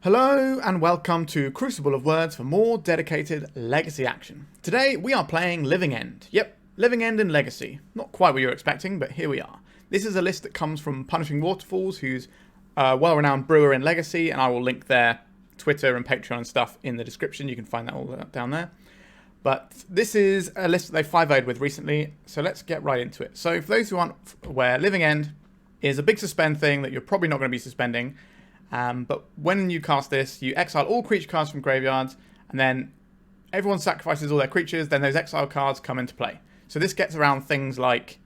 Hello and welcome to Crucible of Words for more dedicated Legacy action. Today we are playing Living End. Yep, Living End and Legacy. Not quite what you were expecting, but here we are. This is a list that comes from PunishingWaterfalls, who's a well-renowned brewer in Legacy, and I will link their Twitter and Patreon and stuff in the description. You can find that all down there. But this is a list that they 5-0'd with recently, so let's get right into it. So for those who aren't aware, Living End is a big suspend thing that you're probably not going to be suspending. But when you cast this, you exile all creature cards from graveyards, and then everyone sacrifices all their creatures, then those exile cards come into play. So this gets around things like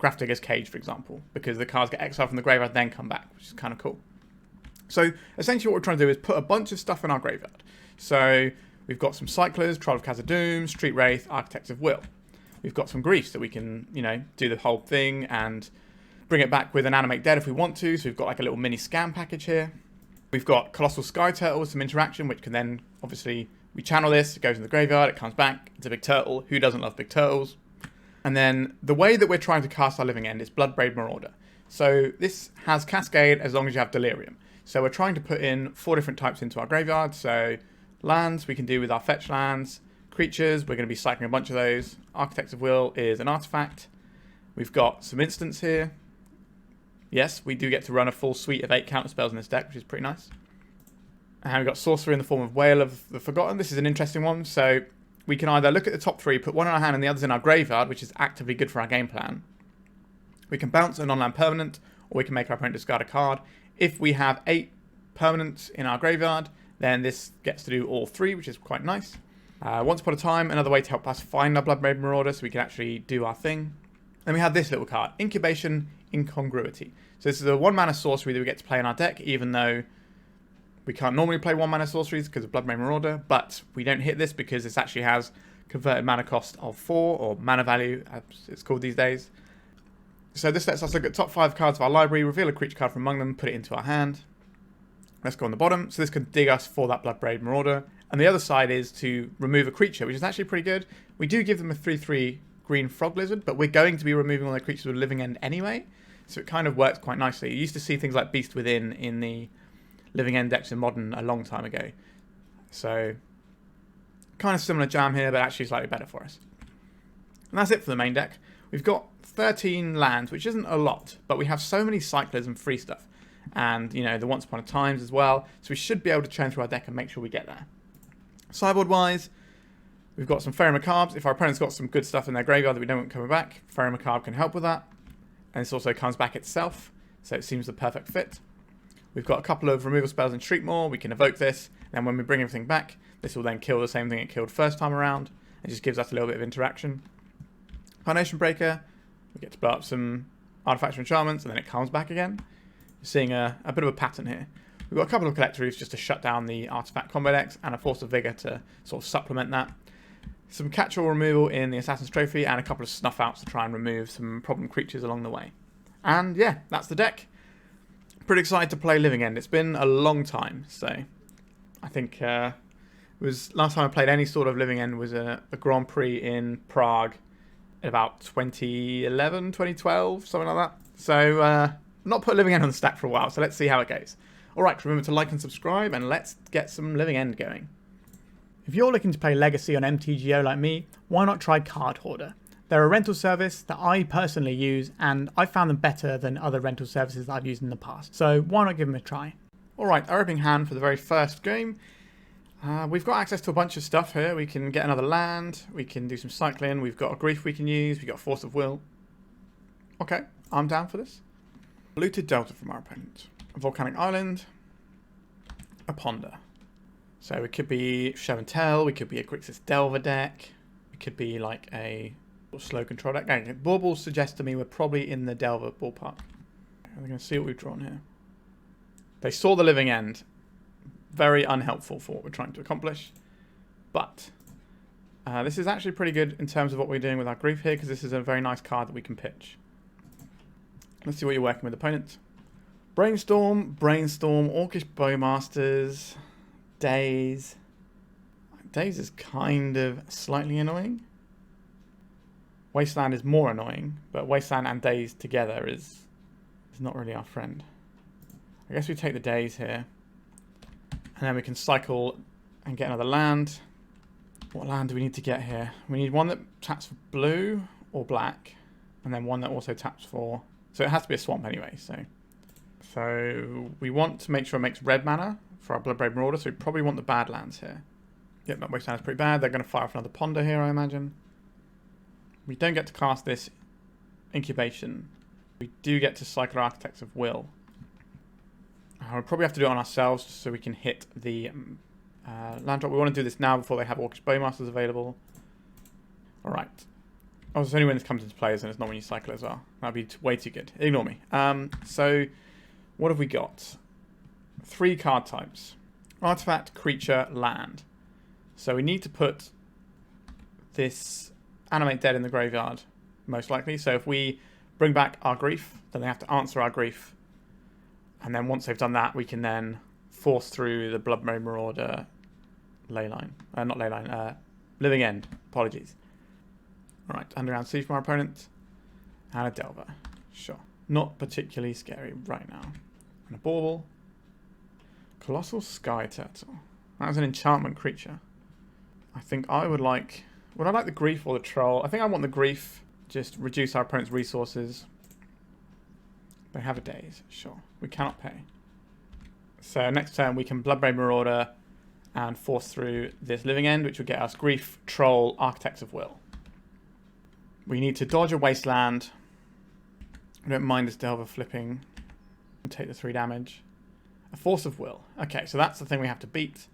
Grafdigger's Cage, for example, because the cards get exiled from the graveyard, then come back, which is kind of cool. So essentially what we're trying to do is put a bunch of stuff in our graveyard. So we've got some Cyclers, Troll of Khazad-dum, Street Wraith, Architects of Wail. We've got some Griefs that we can, do the whole thing and bring it back with an Animate Dead if we want to. So we've got like a little mini scam package here. We've got Colossal Skyturtle with some interaction, which can then, obviously, we channel this, it goes in the graveyard, it comes back, it's a big turtle. Who doesn't love big turtles? And then the way that we're trying to cast our Living End is Bloodbraid Marauder. So this has Cascade as long as you have Delirium. So we're trying to put in 4 different types into our graveyard. So lands we can do with our fetch lands. Creatures, we're going to be cycling a bunch of those. Architects of Wail is an artifact. We've got some instants here. Yes, we do get to run a full suite of 8 counter spells in this deck, which is pretty nice. And we've got Sorcery in the form of Wail of the Forgotten. This is an interesting one. So we can either look at the top 3, put one in our hand and the others in our graveyard, which is actively good for our game plan. We can bounce a non-land permanent, or we can make our opponent discard a card. If we have 8 permanents in our graveyard, then this gets to do all 3, which is quite nice. Once upon a time, another way to help us find our Bloodbraid Marauder so we can actually do our thing. Then we have this little card, Incubation, Incongruity. So this is a 1-mana sorcery that we get to play in our deck, even though we can't normally play 1-mana sorceries because of Bloodbraid Marauder, but we don't hit this because this actually has converted mana cost of 4, or mana value, as it's called these days. So this lets us look at top 5 cards of our library, reveal a creature card from among them, put it into our hand. Let's go on the bottom. So this can dig us for that Bloodbraid Marauder. And the other side is to remove a creature, which is actually pretty good. We do give them a 3/3 green frog lizard, but we're going to be removing all their creatures with Living End anyway, so it kind of works quite nicely. You used to see things like Beast Within in the Living End decks in Modern a long time ago, so kind of similar jam here, but actually slightly better for us. And that's it for the main deck. We've got 13 lands, which isn't a lot, but we have so many Cyclers and free stuff, and the Once Upon a Times as well, so we should be able to churn through our deck and make sure we get there. Sideboard wise, we've got some Faerie Macabres. If our opponent's got some good stuff in their graveyard that we don't want coming back, Faerie Macabre can help with that. And this also comes back itself, so it seems the perfect fit. We've got a couple of removal spells in Shriekmaw. We can evoke this, and then when we bring everything back, this will then kill the same thing it killed first time around. It just gives us a little bit of interaction. Carnation Breaker, we get to blow up some artifacts or enchantments, and then it comes back again. You're seeing a bit of a pattern here. We've got a couple of Collector Ouphes just to shut down the artifact combo decks, and a Force of Vigor to sort of supplement that. Some catch-all removal in the Assassin's Trophy, and a couple of Snuff Outs to try and remove some problem creatures along the way. And yeah, that's the deck. Pretty excited to play Living End. It's been a long time, so I think it was last time I played any sort of Living End was a Grand Prix in Prague in about 2011, 2012, something like that. So not put Living End on the stack for a while, so let's see how it goes. Alright, remember to like and subscribe, and let's get some Living End going. If you're looking to play Legacy on MTGO like me, why not try Card Hoarder? They're a rental service that I personally use, and I found them better than other rental services that I've used in the past, so why not give them a try? Alright, our opening hand for the very first game. We've got access to a bunch of stuff here. We can get another land, we can do some cycling, we've got a Grief we can use, we've got Force of Will. Okay, I'm down for this. Polluted Delta from our opponent. A Volcanic Island. A Ponder. So it could be Show and Tell, we could be a Grixis Delver deck, it could be like a slow control deck. Okay, Baubles suggest to me we're probably in the Delver ballpark. We're going to see what we've drawn here. They saw the Living End. Very unhelpful for what we're trying to accomplish. But this is actually pretty good in terms of what we're doing with our Grief here, because this is a very nice card that we can pitch. Let's see what you're working with, opponent. Brainstorm, Orcish Bowmasters, Daze. Daze is kind of slightly annoying. Wasteland is more annoying, but Wasteland and Daze together is not really our friend. I guess we take the Daze here. And then we can cycle and get another land. What land do we need to get here? We need one that taps for blue or black. And then one that also taps for... So it has to be a swamp anyway, So we want to make sure it makes red mana for our Bloodbraid Marauder, so we probably want the Badlands here. Yep, that wasteland is pretty bad. They're going to fire off another ponder here, I imagine. We don't get to cast this Incubation. We do get to cycle Architects of Will. We'll probably have to do it on ourselves just so we can hit the land drop. We want to do this now before they have Orcish Bowmasters available. Alright. Oh, it's only when this comes into play, and it's not when you cycle it as well. That'd be way too good. Ignore me. So, what have we got? 3 card types. Artifact, creature, land. So we need to put this Animate Dead in the graveyard, most likely. So if we bring back our grief, then they have to answer our grief. And then once they've done that, we can then force through the Bloodbraid Marauder leyline. Not leyline, Living End. Apologies. Alright, Underground Siege from our opponent. And a Delver. Sure. Not particularly scary right now. And a Bauble. Colossal Skyturtle. That was an enchantment creature. I think I would like... Would I like the Grief or the Troll? I think I want the Grief. Just reduce our opponent's resources. They have a Daze. Sure. We cannot pay. So next turn we can Bloodbraid Marauder and force through this Living End, which will get us Grief, Troll, Architects of Will. We need to dodge a wasteland. I don't mind this Delver flipping. Take the 3 damage. A Force of Will. Okay, so that's the thing we have to beat.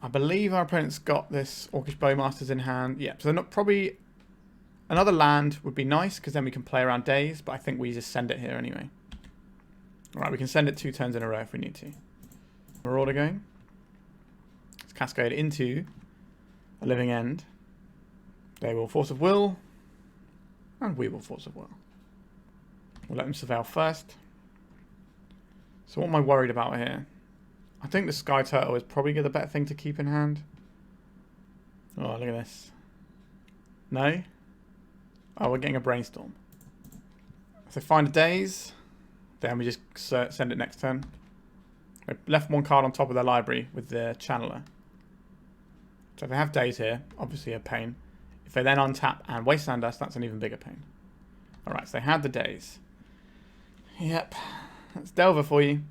I believe our opponent's got this Orcish Bowmasters in hand. Yeah, so they're not probably... Another land would be nice, because then we can play around Daze, but I think we just send it here anyway. Alright, we can send it 2 turns in a row if we need to. Marauder going. Let's cascade into a Living End. They will Force of Will. And we will Force of Will. We'll let them surveil first. So what am I worried about here? I think the Skyturtle is probably the better thing to keep in hand. Oh, look at this. No? Oh, we're getting a Brainstorm. If they find a Daze, then we just send it next turn. They left 1 card on top of their library with the Channeler. So if they have Daze here, obviously a pain. If they then untap and wasteland us, that's an even bigger pain. Alright, so they had the Daze. Yep. That's Delver for you.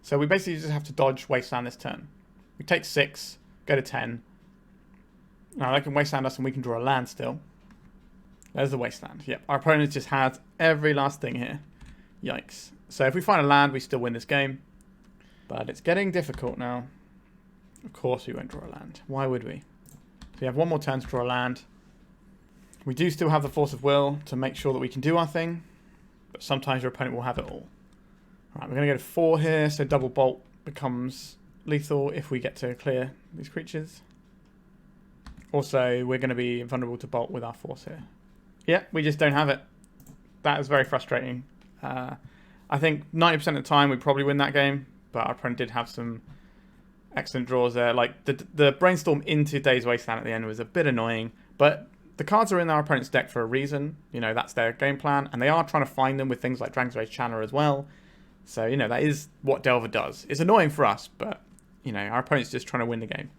So we basically just have to dodge wasteland this turn. We take 6, go to 10. Now they can wasteland us and we can draw a land still. There's the wasteland. Yep, our opponent just had every last thing here. Yikes. So if we find a land, we still win this game. But it's getting difficult now. Of course we won't draw a land. Why would we? So we have 1 more turn to draw a land. We do still have the Force of Will to make sure that we can do our thing. But sometimes your opponent will have it all. Alright, we're going to go to 4 here, so double bolt becomes lethal if we get to clear these creatures. Also, we're going to be vulnerable to bolt with our force here. Yeah, we just don't have it. That is very frustrating. I think 90% of the time we probably win that game, but our opponent did have some excellent draws there. Like, the Brainstorm into Daze Wasteland at the end was a bit annoying, but the cards are in our opponent's deck for a reason. You know, that's their game plan, and they are trying to find them with things like Dragon's Rage Channeler as well. So, you know, that is what Delver does. It's annoying for us, but, you know, our opponent's just trying to win the game.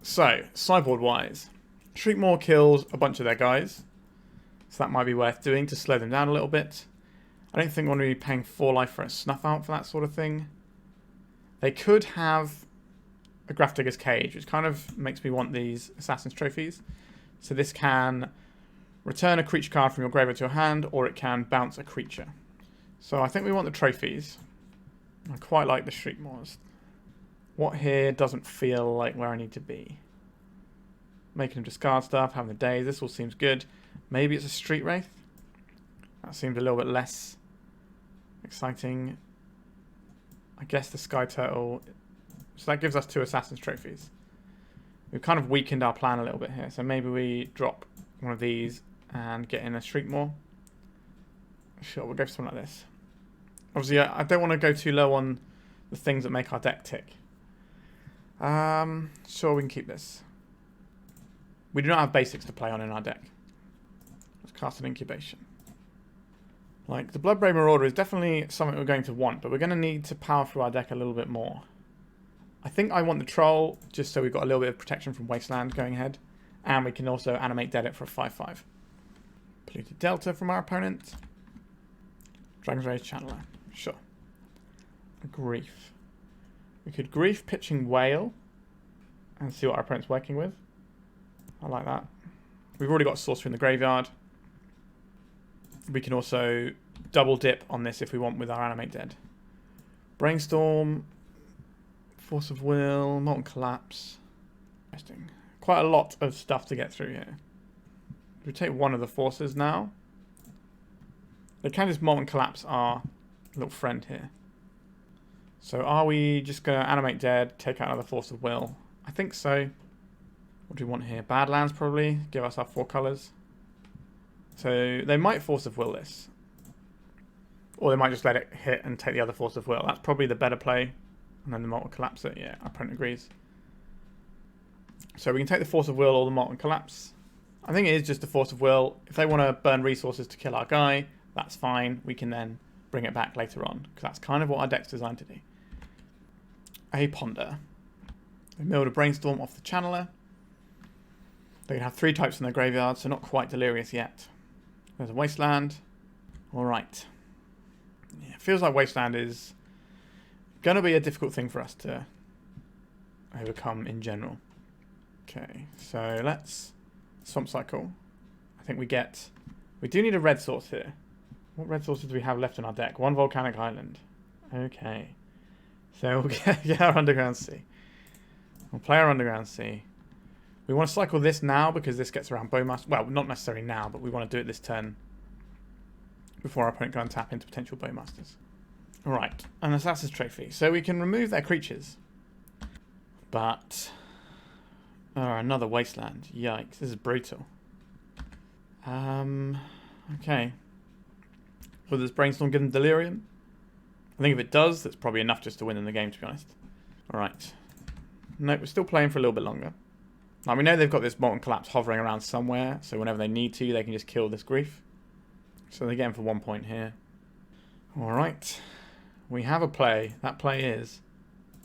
So, sideboard-wise, Shriekmaw kills a bunch of their guys. So that might be worth doing to slow them down a little bit. I don't think we want to be paying 4 life for a Snuff Out for that sort of thing. They could have a Grafdigger's Cage, which kind of makes me want these Assassin's Trophies. So this can return a creature card from your graveyard to your hand, or it can bounce a creature. So I think we want the trophies. I quite like the Shriekmaws. What here doesn't feel like where I need to be? Making them discard stuff, having the Daze, this all seems good. Maybe it's a Street Wraith. That seems a little bit less exciting. I guess the Skyturtle. So that gives us 2 Assassin's Trophies. We've kind of weakened our plan a little bit here. So maybe we drop one of these and get in a Shriekmaw. Sure, we'll go for something like this. Obviously, I don't want to go too low on the things that make our deck tick. Sure, we can keep this. We do not have basics to play on in our deck. Let's cast an Incubation. Like, the Bloodbraid Marauder is definitely something we're going to want, but we're going to need to power through our deck a little bit more. I think I want the Troll, just so we've got a little bit of protection from Wasteland going ahead. And we can also Animate Dead it for a 5/5. Polluted Delta from our opponent. Dragon's Rage Channeler. Sure. Grief. We could Grief pitching Wail and see what our opponent's working with. I like that. We've already got Sorcery in the graveyard. We can also double dip on this if we want with our Animate Dead. Brainstorm. Force of Will. Molten Collapse. Interesting. Quite a lot of stuff to get through here. We take one of the forces now. They can just Molten Collapse our little friend here. So are we just going to Animate Dead, take out another Force of Will? I think so. What do we want here? Badlands probably. Give us our 4 colours. So they might Force of Will this. Or they might just let it hit and take the other Force of Will. That's probably the better play. And then the Molten Collapse it. Yeah, our opponent agrees. So we can take the Force of Will or the Molten Collapse. I think it is just the Force of Will. If they want to burn resources to kill our guy, that's fine. We can then bring it back later on. Because that's kind of what our deck's designed to do. A Ponder. We milled a Brainstorm off the Channeler. They can have 3 types in their graveyard, so not quite delirious yet. There's a Wasteland. Alright. Yeah, it feels like Wasteland is going to be a difficult thing for us to overcome in general. Okay, so let's Swamp Cycle. I think we do need a red source here. What red sources do we have left in our deck? 1 Volcanic Island. Okay. So we'll get our Underground Sea. We'll play our Underground Sea. We want to cycle this now because this gets around Bowmaster. Well, not necessarily now, but we want to do it this turn before our opponent can tap into potential Bowmasters. Alright, an Assassin's Trophy. So we can remove their creatures. But... another Wasteland. Yikes, this is brutal. Okay. Will this Brainstorm give them Delirium? I think if it does, that's probably enough just to win in the game, to be honest. Alright. Nope, we're still playing for a little bit longer. Now, we know they've got this Molten Collapse hovering around somewhere, so whenever they need to, they can just kill this Grief. So they get him for 1 point here. Alright. We have a play. That play is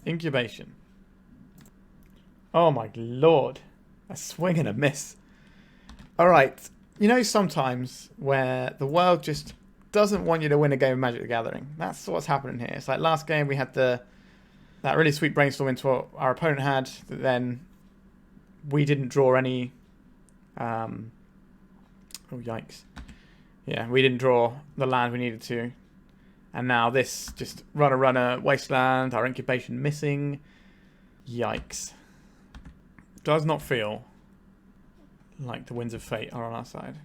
Incubation. Oh my lord. A swing and a miss. Alright. You know sometimes where the world just doesn't want you to win a game of Magic the Gathering. That's what's happening here. It's like last game we had that really sweet Brainstorm into what our opponent had, that then we didn't draw any... oh yikes. Yeah, we didn't draw the land we needed to. And now this just runner, Wasteland, our Incubation missing. Yikes. Does not feel like the Winds of Fate are on our side.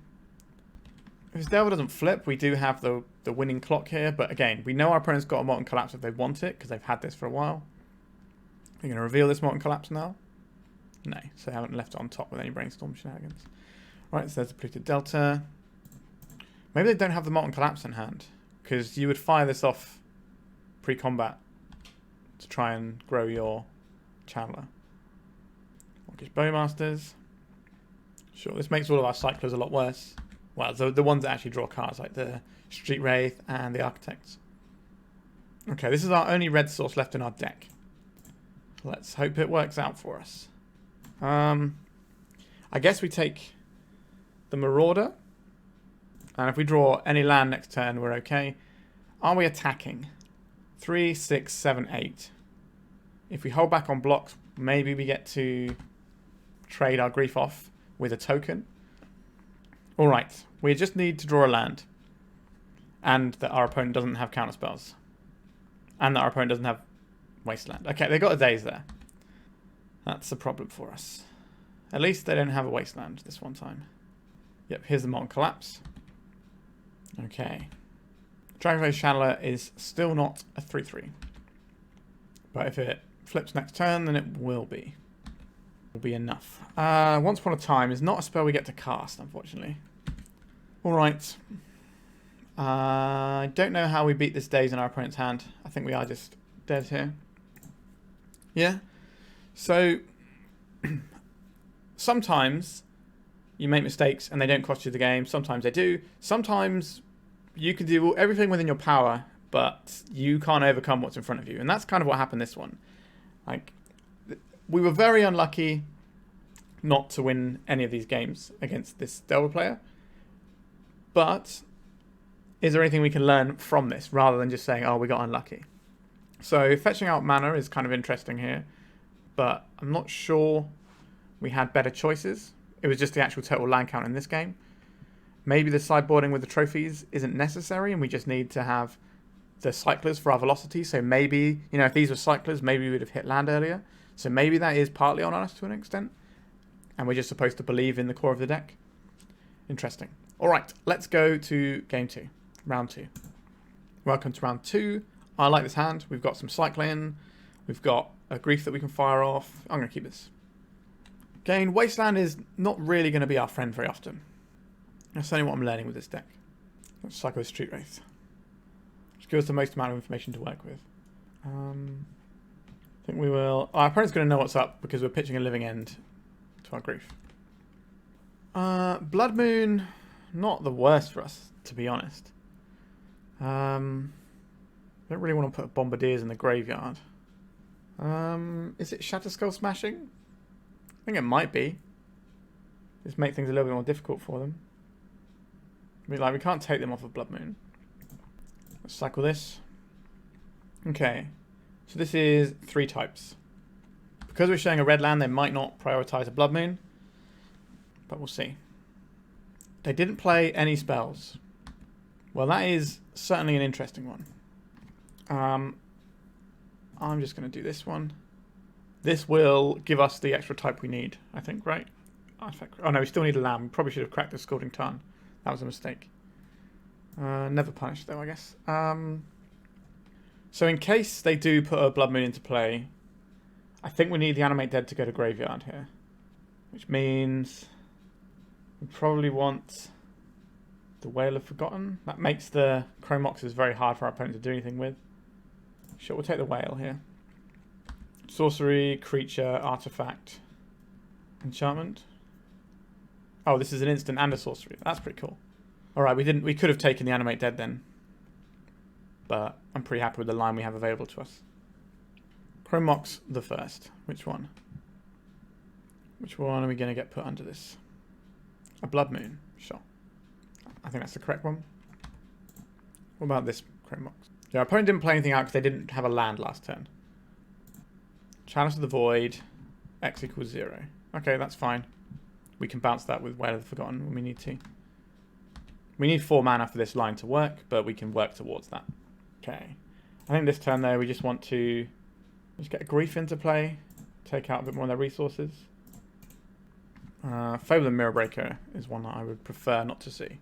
If this Devil doesn't flip, we do have the winning clock here. But again, we know our opponent's got a Molten Collapse if they want it, because they've had this for a while. They're going to reveal this Molten Collapse now? No, so they haven't left it on top with any Brainstorm shenanigans. Right, so there's the Polluted Delta. Maybe they don't have the Molten Collapse in hand, because you would fire this off pre-combat to try and grow your Channeler. Orcish Bowmasters. Sure, this makes all of our cyclers a lot worse. Well, the ones that actually draw cards, like the Street Wraith and the Architects. Okay, this is our only red source left in our deck. Let's hope it works out for us. I guess we take the Marauder. And if we draw any land next turn, we're okay. Are we attacking? 3, 6, 7, 8. If we hold back on blocks, maybe we get to trade our Grief off with a token. Alright, we just need to draw a land. And that our opponent doesn't have counterspells. And that our opponent doesn't have Wasteland. Okay, they got a Daze there. That's a problem for us. At least they don't have a Wasteland this one time. Yep, here's the Molten Collapse. Okay. Dragon's Channeler is still not a 3/3. But if it flips next turn, then it will be. Will be enough. Once Upon a Time is not a spell we get to cast, unfortunately. Alright. I don't know how we beat this Daze in our opponent's hand. I think we are just dead here. Yeah. So, sometimes you make mistakes and they don't cost you the game. Sometimes they do. Sometimes you can do everything within your power, but you can't overcome what's in front of you. And that's kind of what happened this one. Like, we were very unlucky not to win any of these games against this Delta player. But is there anything we can learn from this rather than just saying, oh, we got unlucky? So fetching out mana is kind of interesting here, but I'm not sure we had better choices. It was just the actual total land count in this game. Maybe the sideboarding with the trophies isn't necessary and we just need to have the cyclers for our velocity. So maybe, you know, if these were cyclers, maybe we would have hit land earlier. So maybe that is partly on us to an extent. And we're just supposed to believe in the core of the deck. Interesting. All right, let's go to game 2, round 2. Welcome to round 2. I like this hand. We've got some cycling. We've got a grief that we can fire off. I'm going to keep this. Again, Wasteland is not really going to be our friend very often. That's only what I'm learning with this deck. Let's cycle Street Wraith. Just give us the most amount of information to work with. I think we will... Our opponent's going to know what's up because we're pitching a living end to our grief. Blood Moon, not the worst for us, to be honest. Don't really want to put Bombardiers in the graveyard. Is it Shatter Skull Smashing? I think it might be. Just make things a little bit more difficult for them. I mean, like, we can't take them off of Blood Moon. Let's cycle this. Okay. So this is 3 types. Because we're showing a red land, they might not prioritize a Blood Moon. But we'll see. They didn't play any spells. Well, that is certainly an interesting one. I'm just going to do this one. This will give us the extra type we need, I think, right? Oh no, we still need a land. We probably should have cracked the Scalding Tarn. That was a mistake. Never punished though, I guess. So in case they do put a Blood Moon into play, I think we need the Animate Dead to go to graveyard here. Which means we probably want the Wail of Forgotten. That makes the Chrome Moxes very hard for our opponent to do anything with. Sure, we'll take the Wail here. Sorcery, creature, artifact, enchantment. Oh, this is an instant and a sorcery. That's pretty cool. Alright, we could have taken the Animate Dead then. But I'm pretty happy with the line we have available to us. Chrome Mox the first. Which one? Which one are we going to get put under this? A Blood Moon. Sure. I think that's the correct one. What about this Chrome Mox? Yeah, our opponent didn't play anything out because they didn't have a land last turn. Chalice of the Void. X equals 0. Okay, that's fine. We can bounce that with Wail of the Forgotten when we need to. We need 4 mana for this line to work, but we can work towards that. Okay. I think this turn, though, we just want to just get a Grief into play. Take out a bit more of their resources. Fable and Mirror Breaker is one that I would prefer not to see.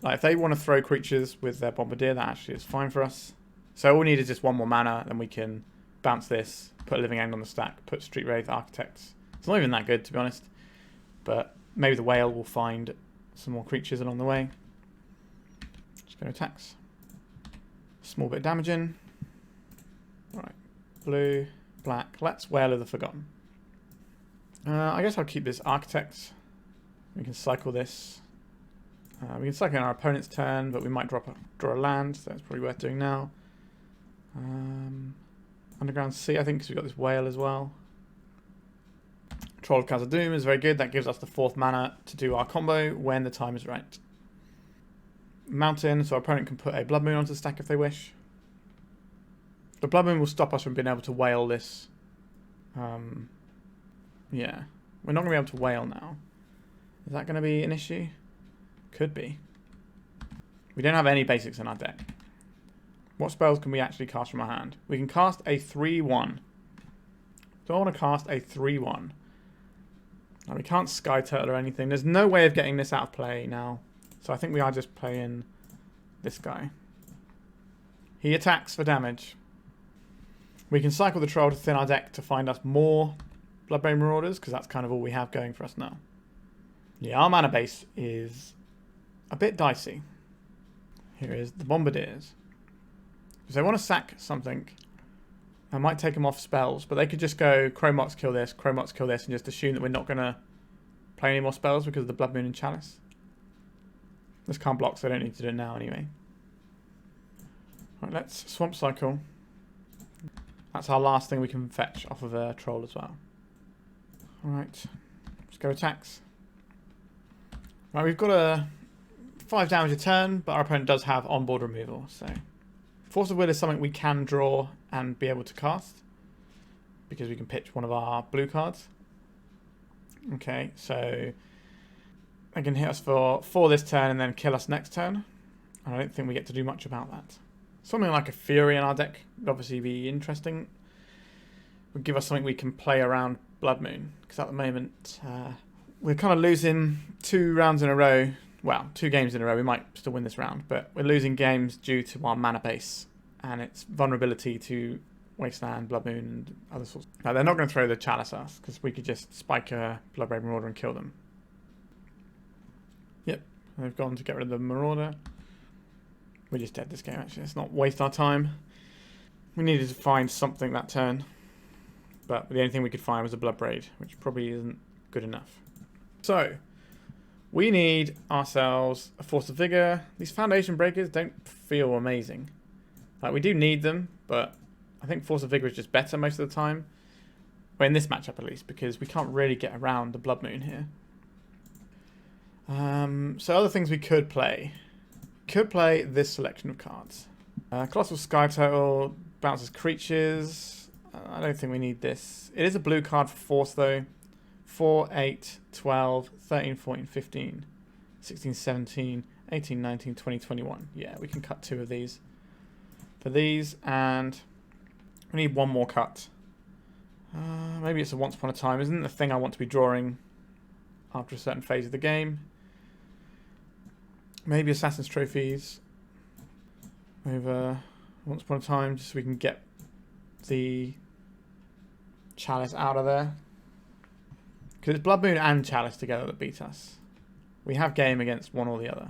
Like, if they want to throw creatures with their Bombardier, that actually is fine for us. So all we need is just 1 more mana, then we can bounce this, put a Living End on the stack, put Street Wraith, Architects. It's not even that good, to be honest. But maybe the Wail will find some more creatures along the way. Just go attacks. Small bit of damage in. Alright. Blue, black. Let's Wail of the Forgotten. I guess I'll keep this Architect. We can cycle this. We can cycle in our opponent's turn, but we might draw a land, so that's probably worth doing now. Underground Sea, I think, because we've got this Wail as well. Troll of Khazad-dum is very good. That gives us the 4th mana to do our combo when the time is right. Mountain, so our opponent can put a Blood Moon onto the stack if they wish. The Blood Moon will stop us from being able to Wail this. Yeah. We're not going to be able to Wail now. Is that going to be an issue? Could be. We don't have any basics in our deck. What spells can we actually cast from our hand? We can cast a 3-1. Do I want to cast a 3-1? No, we can't Skyturtle or anything. There's no way of getting this out of play now. So I think we are just playing this guy. He attacks for damage. We can cycle the Troll to thin our deck to find us more Bloodbraid Marauders, because that's kind of all we have going for us now. Yeah, our mana base is a bit dicey. Here is the Bombardiers. Because they want to sack something. I might take them off spells, but they could just go Chrome Mox kill this, Chrome Mox kill this, and just assume that we're not going to play any more spells because of the Blood Moon and Chalice. This can't block, so I don't need to do it now anyway. Right, let's Swamp Cycle. That's our last thing we can fetch off of a Troll as well. Alright. Let's go attacks. Right, we've got a 5 damage a turn, but our opponent does have onboard removal, so Force of Will is something we can draw and be able to cast because we can pitch one of our blue cards. Okay, so they can hit us for this turn and then kill us next turn. I don't think we get to do much about that. Something like a Fury in our deck would obviously be interesting. Would give us something we can play around Blood Moon, because at the moment we're kind of losing 2 rounds in a row. Well, 2 games in a row. We might still win this round, but we're losing games due to our mana base and its vulnerability to Wasteland, Blood Moon, and other sorts. Now, they're not going to throw the Chalice at us, because we could just spike a Bloodbraid Marauder and kill them. Yep, they've gone to get rid of the Marauder. We're just dead this game, actually. Let's not waste our time. We needed to find something that turn, but the only thing we could find was a Bloodbraid, which probably isn't good enough. So, we need ourselves a Force of Vigor. These Foundation Breakers don't feel amazing. Like, we do need them, but I think Force of Vigor is just better most of the time. Well, in this matchup at least, because we can't really get around the Blood Moon here. So other things we could play. Could play this selection of cards. Colossal Skyturtle bounces creatures. I don't think we need this. It is a blue card for Force though. 4, 8, 12, 13, 14, 15, 16, 17, 18, 19, 20, 21. Yeah, we can cut 2 of these. For these, and we need 1 more cut. Maybe it's a Once Upon a Time. Isn't the thing I want to be drawing after a certain phase of the game. Maybe Assassin's Trophies over Once Upon a Time, just so we can get the Chalice out of there. Because it's Blood Moon and Chalice together that beat us. We have game against one or the other.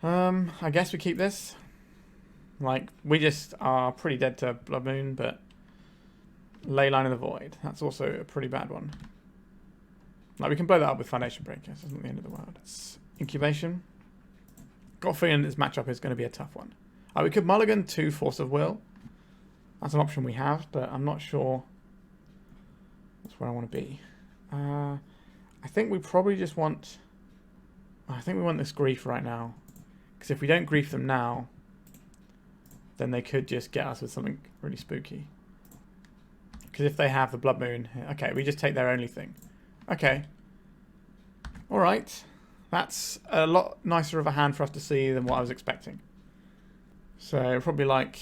I guess we keep this. Like, we just are pretty dead to Blood Moon, but Leyline of the Void. That's also a pretty bad one. Like, we can blow that up with Foundation Breakers. It's not the end of the world. It's Incubation. Got a feeling this matchup is going to be a tough one. We could mulligan to Force of Will. That's an option we have, but I'm not sure that's where I want to be. I think we probably just want... I think we want this Grief right now. Because if we don't Grief them now, then they could just get us with something really spooky. Because if they have the Blood Moon... Okay, we just take their only thing. Okay. Alright. That's a lot nicer of a hand for us to see than what I was expecting. So, probably like...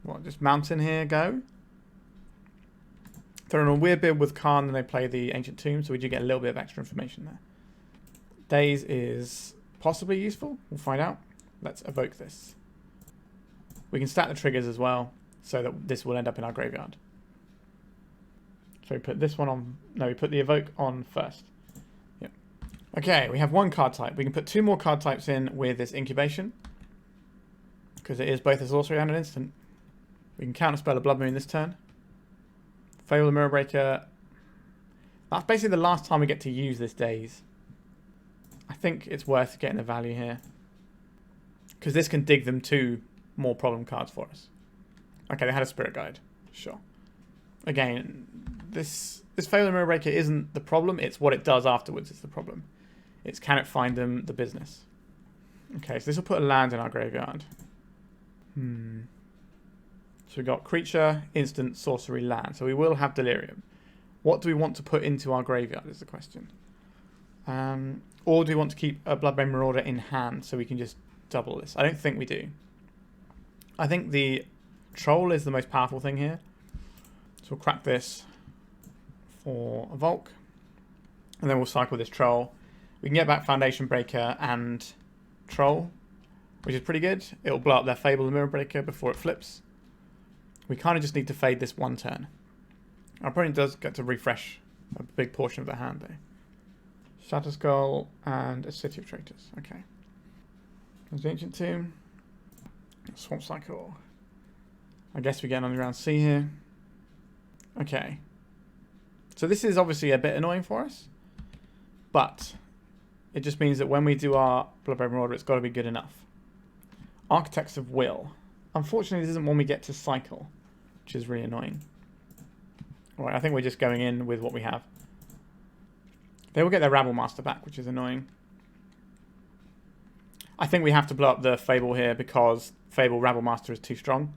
What, just Mountain here, go? They're in a weird build with Karn and they play the Ancient Tomb, so we do get a little bit of extra information there. Daze is possibly useful. We'll find out. Let's evoke this. We can stack the triggers as well, so that this will end up in our graveyard. So we put this one on... No, we put the evoke on first. Yep. Okay, we have 1 card type. We can put 2 more card types in with this Incubation, because it is both a sorcery and an instant. We can counterspell a Blood Moon this turn. Fail the Mirror Breaker. That's basically the last time we get to use this Daze. I think it's worth getting the value here, because this can dig them 2 more problem cards for us. Okay, they had a Spirit Guide. Sure. Again, this Fail the Mirror Breaker isn't the problem. It's what it does afterwards is the problem. It's can it find them the business. Okay, so this will put a land in our graveyard. So we've got creature, instant, sorcery, land. So we will have Delirium. What do we want to put into our graveyard is the question. Or do we want to keep a Bloodbraid Marauder in hand so we can just double this? I don't think we do. I think the Troll is the most powerful thing here. So we'll crack this for a Volk. And then we'll cycle this Troll. We can get back Foundation Breaker and Troll, which is pretty good. It'll blow up their Fable the Mirror Breaker before it flips. We kind of just need to fade this 1 turn. Our opponent does get to refresh a big portion of their hand though. Shatter Skull and a City of Traitors. Okay. There's the Ancient Tomb. Swamp Cycle. I guess we get an Underground Sea here. Okay. So this is obviously a bit annoying for us, but it just means that when we do our Bloodbraid Marauder, it's got to be good enough. Architects of Will. Unfortunately, this isn't one we get to cycle, which is really annoying. Alright, I think we're just going in with what we have. They will get their Rabble Master back, which is annoying. I think we have to blow up the Fable here because Fable Rabble Master is too strong,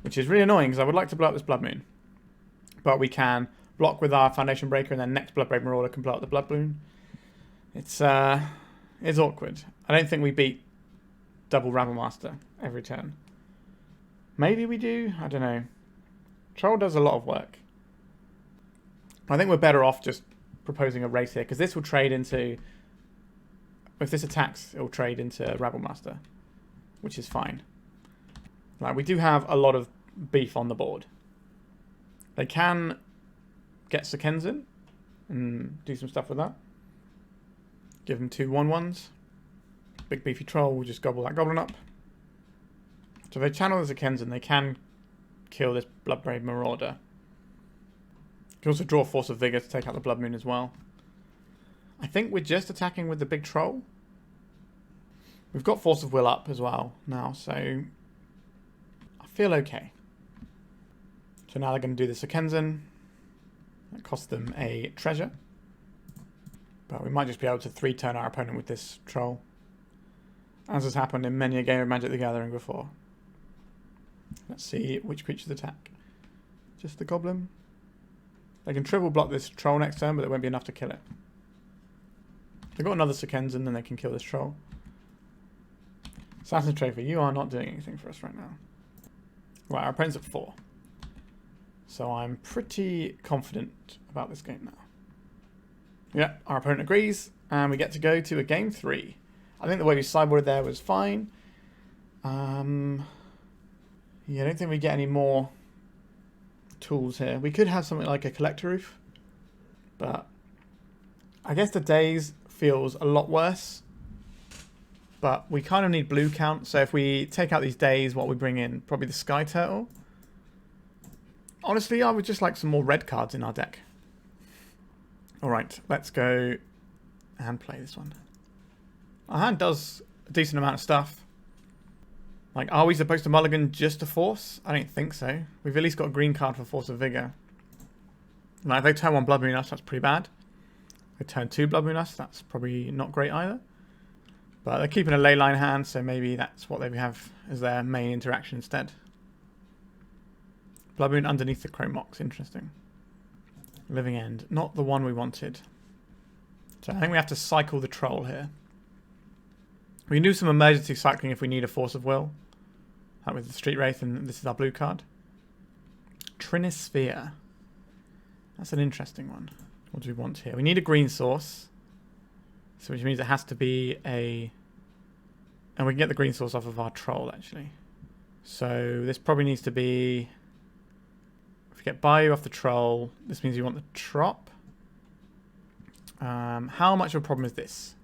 which is really annoying because I would like to blow up this Blood Moon. But we can block with our Foundation Breaker and then next Bloodbraid Marauder can blow up the Blood Moon. It's awkward. I don't think we beat double Rabble Master every turn. Maybe we do? I don't know. Troll does a lot of work. I think we're better off just proposing a race here because this will trade into... If this attacks, it will trade into Rabble Master, which is fine. Like, we do have a lot of beef on the board. They can get Sekenzen and do some stuff with that. Give them 2 1/1s. Big beefy troll will just gobble that goblin up. So if they channel the Sekenzen, they can kill this Bloodbraid Marauder. You can also draw Force of Vigor to take out the Blood Moon as well. I think we're just attacking with the big troll. We've got Force of Will up as well now, so I feel okay. So now they're going to do the Sekenzen. That costs them a treasure. But we might just be able to 3-turn our opponent with this troll, as has happened in many a game of Magic the Gathering before. Let's see which creatures attack. Just the goblin. They can triple block this troll next turn, but it won't be enough to kill it. They've got another Sekenzen, then they can kill this troll. Assassin's Trophy, you are not doing anything for us right now. Right, our opponent's at 4. So I'm pretty confident about this game now. Yeah, our opponent agrees, and we get to go to a game 3. I think the way we sideboarded there was fine. Yeah, I don't think we get any more tools here. We could have something like a Collector Ouphe, but I guess the Daze feels a lot worse. But we kind of need blue count, so if we take out these Daze, what we bring in? Probably the Skyturtle. Honestly, I would just like some more red cards in our deck. Alright, let's go and play this one. Our hand does a decent amount of stuff. Like, are we supposed to mulligan just to Force? I don't think so. We've at least got a green card for Force of Vigor. Like, if they turn 1 Blood Moon us, that's pretty bad. If they turn 2 Blood Moon us, that's probably not great either. But they're keeping a leyline hand, so maybe that's what they have as their main interaction instead. Blood Moon underneath the Chrome Mox, interesting. Living End, not the one we wanted. So I think we have to cycle the troll here. We can do some emergency cycling if we need a Force of Will. That with the Street Wraith, and this is our blue card. Trinisphere. That's an interesting one. What do we want here? We need a green source. So which means it has to be a... And we can get the green source off of our troll, actually. So this probably needs to be... If we get Bayou off the troll, this means we want the Trop. How much of a problem is this?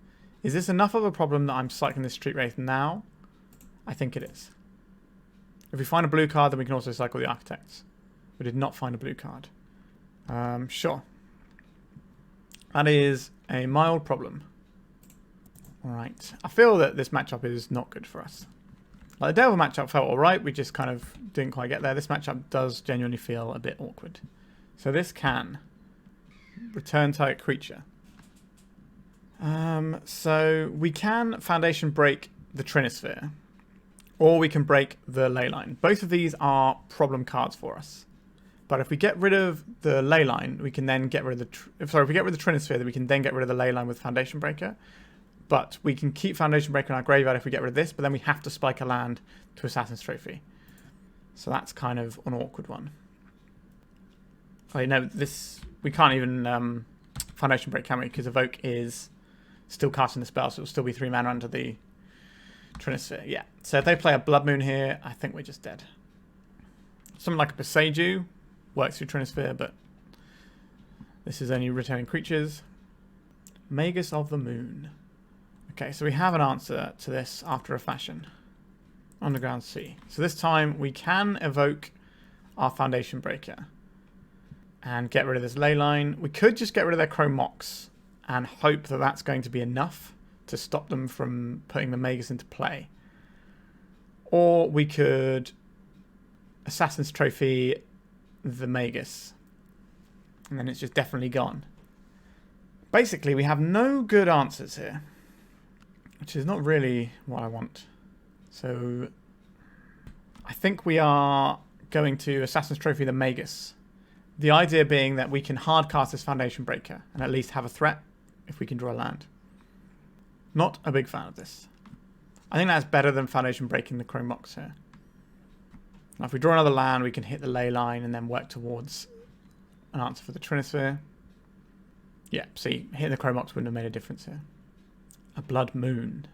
Is this enough of a problem that I'm cycling this Street Wraith now? I think it is. If we find a blue card, then we can also cycle the Architects. We did not find a blue card. Sure. That is a mild problem. Alright. I feel that this matchup is not good for us. Like, the Delver matchup felt alright, we just kind of didn't quite get there. This matchup does genuinely feel a bit awkward. So this can return target creature. So we can Foundation break the Trinisphere, or we can break the Leyline. Both of these are problem cards for us. But if we get rid of the Leyline, we can then get rid of the... if we get rid of the Trinisphere, then we can then get rid of the Leyline with Foundation Breaker. But we can keep Foundation Breaker in our graveyard if we get rid of this, but then we have to spike a land to Assassin's Trophy. So that's kind of an awkward one. Oh, no, this... we can't even Foundation Break, can we? Because Evoke is still casting the spell, so it'll still be 3 mana under the Trinisphere. Yeah. So if they play a Blood Moon here, I think we're just dead. Something like a Boseiju works through Trinisphere, but this is only returning creatures. Magus of the Moon. Okay, so we have an answer to this after a fashion. Underground Sea. So this time we can evoke our Foundation Breaker and get rid of this Leyline. We could just get rid of their Chrome Mox and hope that that's going to be enough to stop them from putting the Magus into play. Or we could Assassin's Trophy the Magus, and then it's just definitely gone. Basically, we have no good answers here, which is not really what I want. So I think we are going to Assassin's Trophy the Magus. The idea being that we can hardcast this Foundation Breaker and at least have a threat if we can draw a land. Not a big fan of this. I think that's better than Foundation breaking the Chrome Mox here. Now if we draw another land, we can hit the ley line and then work towards an answer for the Trinisphere. Yeah, see, hitting the Chrome Mox wouldn't have made a difference here. A Blood Moon.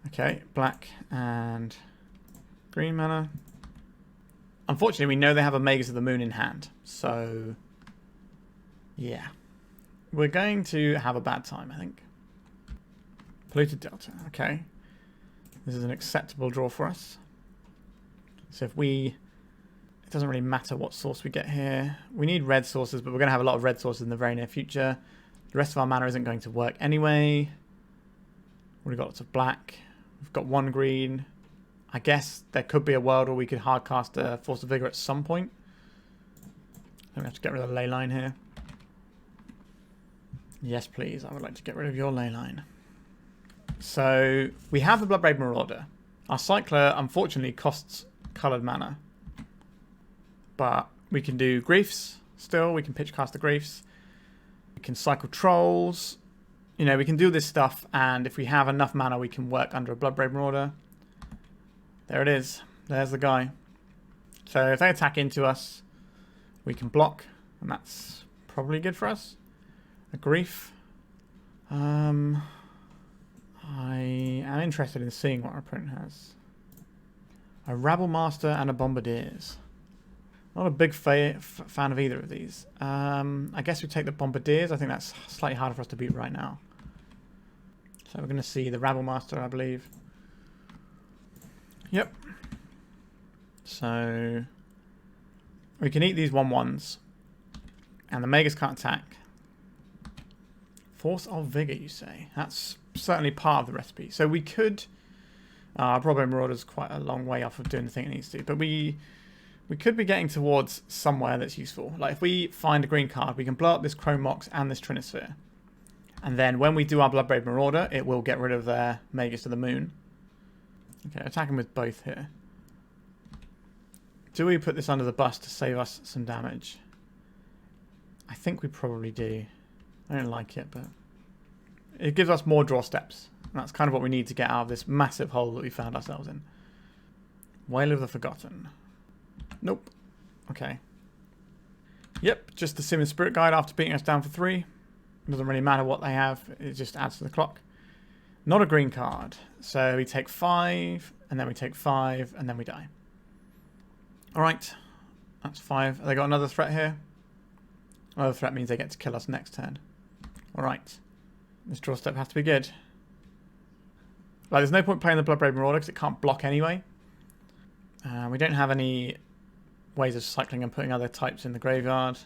Okay, black and green mana. Unfortunately, we know they have a Magus of the Moon in hand. So, yeah. We're going to have a bad time, I think. Polluted Delta, okay. This is an acceptable draw for us. So if we... It doesn't really matter what source we get here. We need red sources, but we're going to have a lot of red sources in the very near future. The rest of our mana isn't going to work anyway. We've got lots of black. We've got one green. I guess there could be a world where we could hardcast a Force of Vigor at some point. I'm going to have to get rid of the ley line here. Yes, please. I would like to get rid of your ley line. So, we have the Bloodbraid Marauder. Our Cycler, unfortunately, costs coloured mana. But we can do Griefs still. We can pitch cast the Griefs. We can cycle Trolls. You know, we can do this stuff. And if we have enough mana, we can work under a Bloodbraid Marauder. There it is. There's the guy. So if they attack into us, we can block. And that's probably good for us. A Grief. I am interested in seeing what our opponent has. A Rabble Master and a Bombardiers. Not a big fan of either of these. I guess we take the Bombardiers. I think that's slightly harder for us to beat right now. So we're going to see the Rabble Master, I believe. Yep. So we can eat these 1/1s. And the Magus can't attack. Force of Vigor, you say? That's certainly part of the recipe. So we could... Bloodbraid Marauder's quite a long way off of doing the thing it needs to. But we could be getting towards somewhere that's useful. Like if we find a green card, we can blow up this Chrome Mox and this Trinisphere. And then when we do our Bloodbraid Marauder, it will get rid of their Magus of the Moon. Okay, attacking with both here. Do we put this under the bus to save us some damage? I think we probably do. I don't like it, but it gives us more draw steps. And that's kind of what we need to get out of this massive hole that we found ourselves in. Wail of the Forgotten. Nope. Okay. Yep, just the Simon Spirit Guide after beating us down for 3. It doesn't really matter what they have, it just adds to the clock. Not a green card. So we take 5, and then we take 5, and then we die. Alright. That's 5. Have they got another threat here? Another threat means they get to kill us next turn. Alright. This draw step has to be good. Like, there's no point playing the Bloodbraid Marauder because it can't block anyway. We don't have any ways of cycling and putting other types in the graveyard.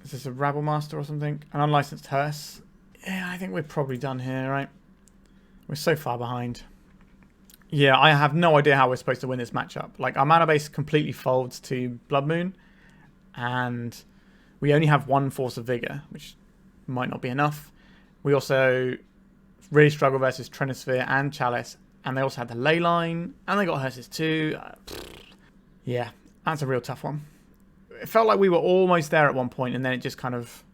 Is this a Rabble Master or something? An Unlicensed Hearse? Yeah, I think we're probably done here, right? We're so far behind. Yeah, I have no idea how we're supposed to win this matchup. Like, our mana base completely folds to Blood Moon. And we only have one Force of Vigor, which might not be enough. We also really struggle versus Trinisphere and Chalice. And they also had the ley line. And they got Hearses too. Yeah, that's a real tough one. It felt like we were almost there at one point, and then it just kind of...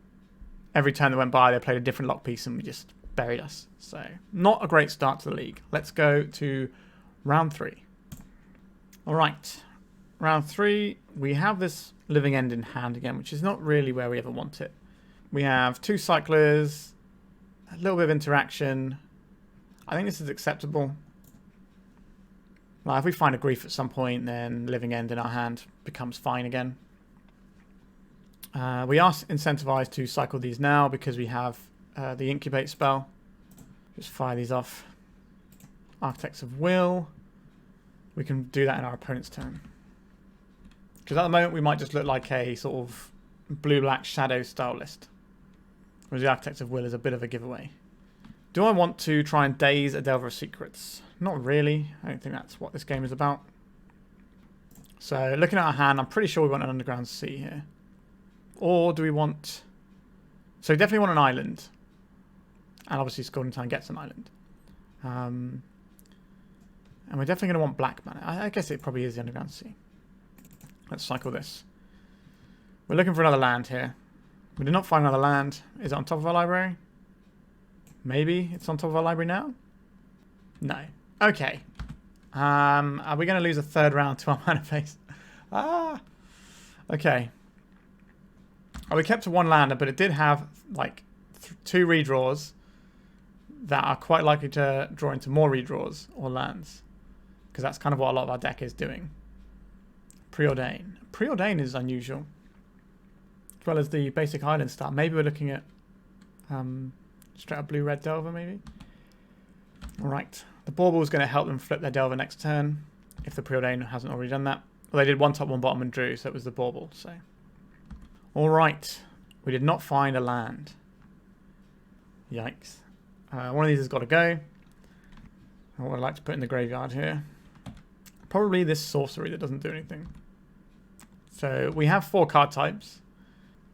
Every turn that went by, they played a different lock piece and we just buried us. So, not a great start to the league. Let's go to round 3. Alright. Round 3, we have this Living End in hand again, which is not really where we ever want it. We have 2 Cyclers, a little bit of interaction. I think this is acceptable. Like, if we find a Grief at some point, then Living End in our hand becomes fine again. We are incentivized to cycle these now because we have the Incubate spell. Just fire these off. Architects of Will. We can do that in our opponent's turn. Because at the moment we might just look like a sort of blue-black shadow style list. Whereas the Architects of Will is a bit of a giveaway. Do I want to try and Daze a Delver of Secrets? Not really. I don't think that's what this game is about. So looking at our hand, I'm pretty sure we want an Underground Sea here. Or do we want... So we definitely want an island. And obviously Scalding Tarn gets an island. And we're definitely going to want black mana. I guess it probably is the Underground Sea. Let's cycle this. We're looking for another land here. We did not find another land. Is it on top of our library? Maybe it's on top of our library now? No. Okay. Are we going to lose a third round to our mana base? Okay. Oh, we kept to one lander, but it did have like 2 redraws that are quite likely to draw into more redraws or lands. Because that's kind of what a lot of our deck is doing. Preordain. Preordain is unusual. As well as the basic island style. Maybe we're looking at straight up blue-red Delver, maybe. Alright. The Bauble is going to help them flip their Delver next turn. If the Preordain hasn't already done that. Well, they did 1 top, 1 bottom and drew, so it was the Bauble. So. Alright. We did not find a land. Yikes. One of these has got to go. What I'd like to put in the graveyard here. Probably this sorcery that doesn't do anything. So we have 4 card types.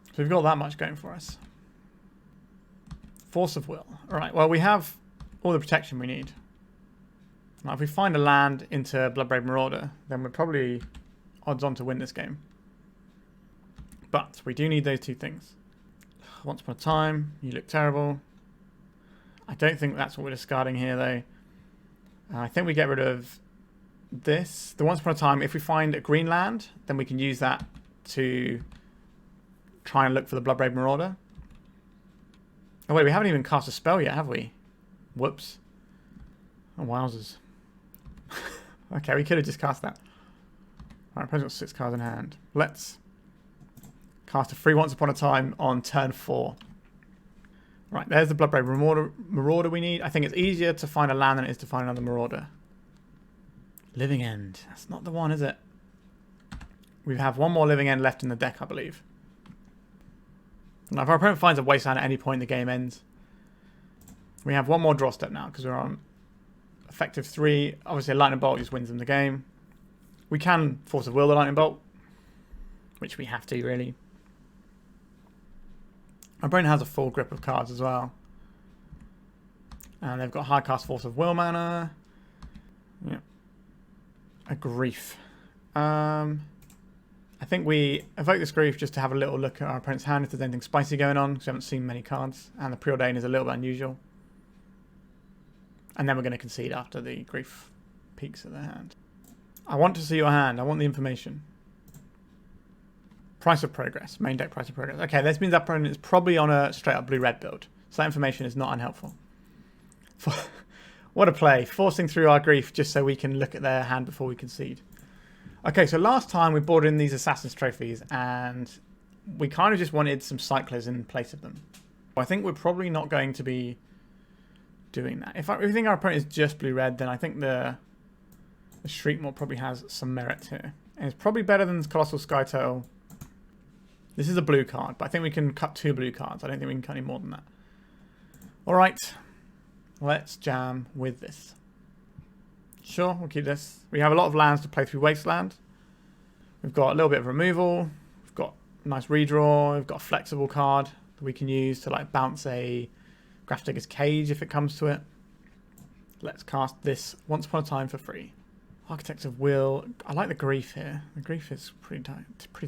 So we've got that much going for us. Force of Will. Alright, well we have all the protection we need. Now if we find a land into Bloodbraid Marauder, then we're probably odds on to win this game. But we do need those 2 things. Once upon a time, you look terrible. I don't think that's what we're discarding here though. I think we get rid of this. The once upon a time, if we find a green land, then we can use that to try and look for the Bloodbraid Marauder. Oh wait, we haven't even cast a spell yet, have we? Whoops. Oh, wowzers. Okay, we could have just cast that. Alright, opponent's got 6 cards in hand. Let's cast a free once upon a time on turn 4. Right, there's the Bloodbraid Marauder we need. I think it's easier to find a land than it is to find another Marauder. Living End. That's not the one, is it? We have 1 more Living End left in the deck, I believe. Now, if our opponent finds a wasteland at any point, the game ends. We have 1 more draw step now, because we're on effective 3. Obviously, a Lightning Bolt just wins them the game. We can Force of Will the Lightning Bolt, which we have to, really. Our opponent has a full grip of cards as well. And they've got high cast Force of Will mana. Yeah. A Grief. I think we evoke this Grief just to have a little look at our opponent's hand if there's anything spicy going on, because we haven't seen many cards. And the Preordain is a little bit unusual. And then we're going to concede after the Grief peeks at their hand. I want to see your hand. I want the information. Price of Progress. Main deck Price of Progress. Okay, this means that opponent is probably on a straight up blue-red build. So that information is not unhelpful. What a play. Forcing through our Grief just so we can look at their hand before we concede. Okay, so last time we brought in these Assassin's Trophies and we kind of just wanted some Cyclers in place of them. I think we're probably not going to be doing that. If we think our opponent is just blue-red, then I think the Shriekmaw probably has some merit here. And it's probably better than Colossal Skyturtle. This is a blue card, but I think we can cut 2 blue cards. I don't think we can cut any more than that. Alright, let's jam with this. Sure, we'll keep this. We have a lot of lands to play through Wasteland. We've got a little bit of removal. We've got a nice redraw. We've got a flexible card that we can use to like bounce a Grafdigger's Cage if it comes to it. Let's cast this once upon a time for free. Architects of Will. I like the Grief here. The Grief is pretty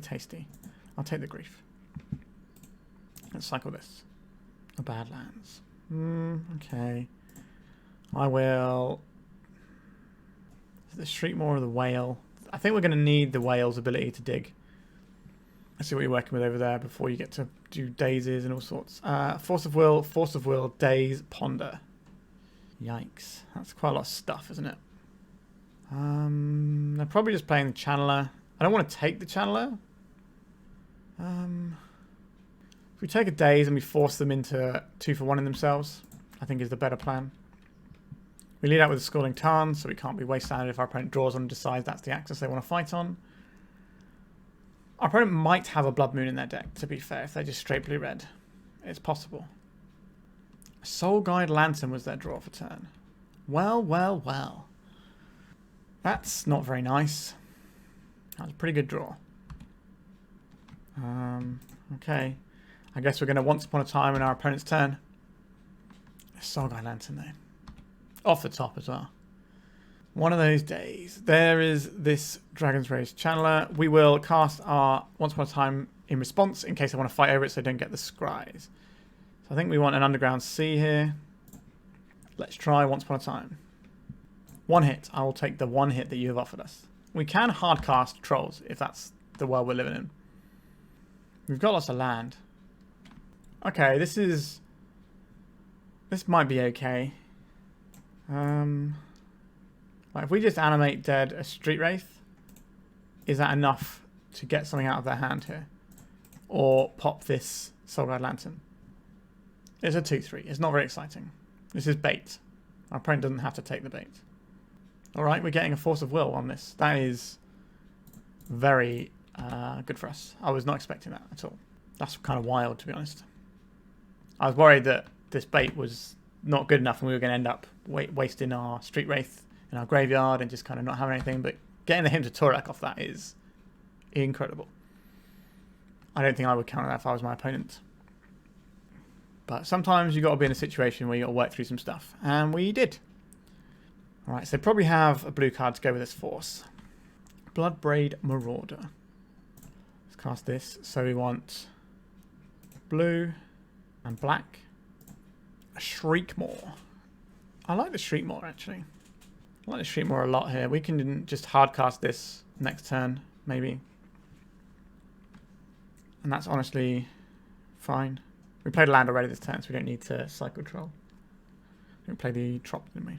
tasty. I'll take the Grief. Let's cycle this. The Badlands. Okay. I will... Is it the Shriekmaw or the Wail? I think we're going to need the Wail's ability to dig. Let's see what you're working with over there before you get to do Dazes and all sorts. Force of Will, Daze, Ponder. Yikes. That's quite a lot of stuff, isn't it? They're probably just playing the Channeler. I don't want to take the Channeler. If we take a Daze and we force them into 2-for-1 in themselves, I think is the better plan. We lead out with a Scalding Tarn, so we can't be wastelanded if our opponent draws on and decides that's the axis they want to fight on. Our opponent might have a Blood Moon in their deck, to be fair, if they're just straight blue-red. It's possible. Soul Guide Lantern was their draw for turn. Well, well, well. That's not very nice. That was a pretty good draw. Okay. I guess we're going to once upon a time in our opponent's turn. Soulguide Lantern though. Off the top as well. One of those days. There is this Dragon's Rage Channeler. We will cast our Once Upon a Time in response in case I want to fight over it so I don't get the scries. So I think we want an Underground Sea here. Let's try Once Upon a Time. One hit. I will take the one hit that you have offered us. We can hard cast trolls if that's the world we're living in. We've got lots of land. Okay, this might be okay. Like if we just Animate Dead a Street Wraith, is that enough to get something out of their hand here? Or pop this Soulguide Lantern? It's a 2-3. It's not very exciting. This is bait. Our opponent doesn't have to take the bait. Alright, we're getting a Force of Will on this. That is very good for us. I was not expecting that at all. That's kind of wild, to be honest. I was worried that this bait was not good enough and we were going to end up wasting our Street Wraith in our graveyard and just kind of not having anything. But getting the Hymn to Torek off that is incredible. I don't think I would counter that if I was my opponent. But sometimes you've got to be in a situation where you've got to work through some stuff. And we did. Alright, so probably have a blue card to go with this Force. Bloodbraid Marauder. Let's cast this. So we want blue and black. A Shriekmaw. I like the Shriekmaw actually. I like the Shriekmaw a lot here. We can just hard cast this next turn, maybe. And that's honestly fine. We played a land already this turn, so we don't need to cycle troll. We played the Trop, didn't we?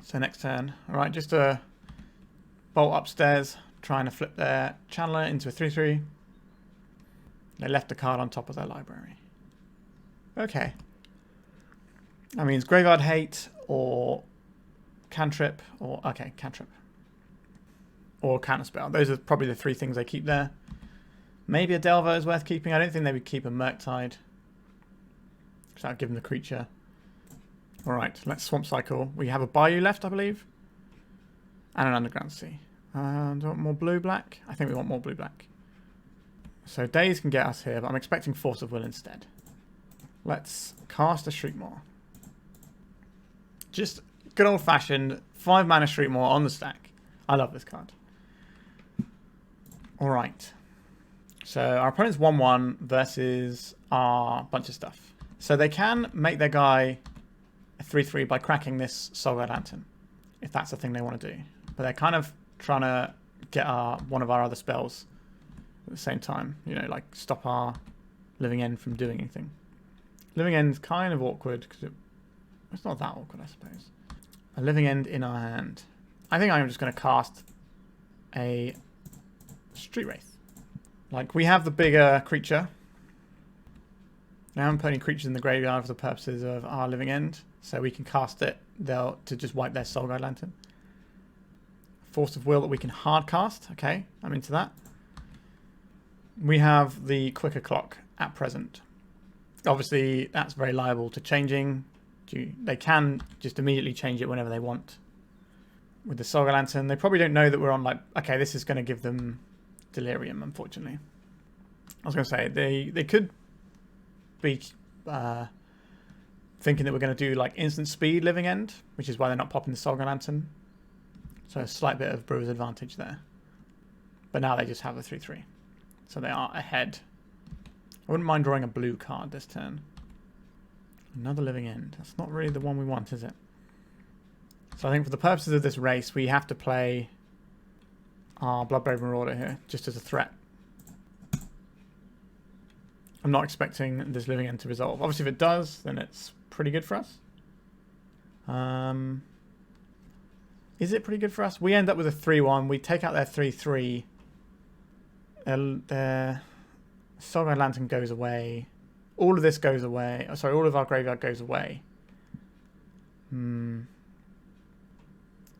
So next turn. Alright, just a bolt upstairs, trying to flip their Channeler into a 3-3. They left a card on top of their library. Okay. That means Graveyard Hate or Cantrip or... Okay, Cantrip. Or Counterspell. Those are probably the three things they keep there. Maybe a Delver is worth keeping. I don't think they would keep a Murktide. Because that would give them the creature. Alright, let's Swamp Cycle. We have a Bayou left, I believe. And an Underground Sea. Do we want more blue-black? I think we want more blue-black. So Daze can get us here, but I'm expecting Force of Will instead. Let's cast a Shriekmaw. Just good old-fashioned 5-mana Shriekmaw on the stack. I love this card. Alright. So our opponent's 1-1 versus our bunch of stuff. So they can make their guy a 3-3 by cracking this Soulguide Lantern, if that's the thing they want to do. But they're kind of trying to get one of our other spells at the same time. You know, like stop our Living End from doing anything. Living End's kind of awkward because it's not that awkward, I suppose. A Living End in our hand. I think I'm just going to cast a Street Wraith. Like, we have the bigger creature. Now I'm putting creatures in the graveyard for the purposes of our Living End, so we can cast it to just wipe their Soulguide Lantern. Force of Will that we can hard cast. Okay, I'm into that. We have the Quicker Clock at present. Obviously, that's very liable to changing. They can just immediately change it whenever they want. With the Soulguide Lantern, they probably don't know that we're on, like, okay, this is going to give them Delirium, unfortunately. I was going to say, they could be thinking that we're going to do, like, instant speed Living End, which is why they're not popping the Soulguide Lantern. So a slight bit of brewer's advantage there. But now they just have a 3-3. So they are ahead. I wouldn't mind drawing a blue card this turn. Another Living End. That's not really the one we want, is it? So I think for the purposes of this race, we have to play our Bloodbraid Marauder here, just as a threat. I'm not expecting this Living End to resolve. Obviously, if it does, then it's pretty good for us. Is it pretty good for us? We end up with a 3-1. We take out their 3-3. Their Soulguide Lantern goes away. All of this goes away. Oh, sorry, all of our graveyard goes away. We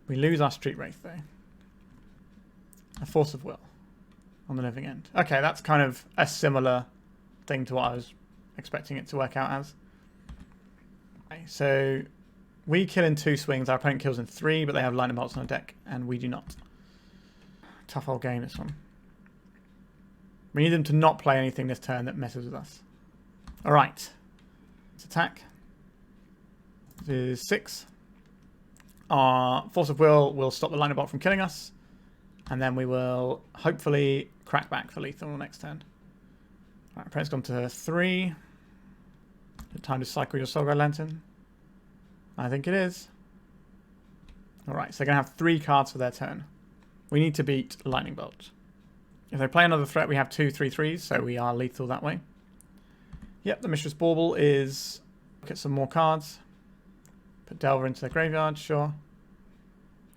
lose our Street Wraith, though. A Force of Will on the Living End. Okay, that's kind of a similar thing to what I was expecting it to work out as. Okay, so we kill in 2 swings. Our opponent kills in 3, but they have Lightning Bolts on their deck, and we do not. Tough old game, this one. We need them to not play anything this turn that messes with us. Alright. Let's attack. is 6. Our Force of Will stop the lightning bolt from killing us. And then we will hopefully crack back for lethal next turn. Alright, opponent's gone to 3. Time to cycle your Soul Guide Lantern. I think it is. Alright, so they're going to have 3 cards for their turn. We need to beat Lightning Bolt. If they play another threat, we have 2 3/3s, so we are lethal that way. Yep, the Mistress Bauble is... Get some more cards. Put Delver into their graveyard, sure.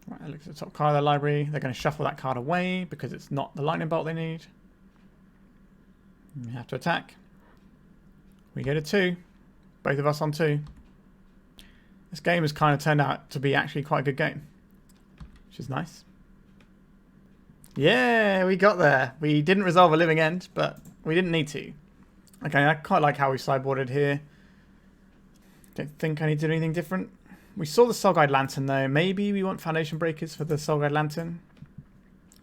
Right, look at the top card of their library. They're going to shuffle that card away because it's not the Lightning Bolt they need. We have to attack. We go to 2. Both of us on 2. This game has kind of turned out to be actually quite a good game, which is nice. Yeah, we got there. We didn't resolve a living end, but we didn't need to. Okay, I quite like how we sideboarded here. Don't think I need to do anything different. We saw the Soul Guide Lantern though. Maybe we want Foundation Breakers for the Soul Guide Lantern.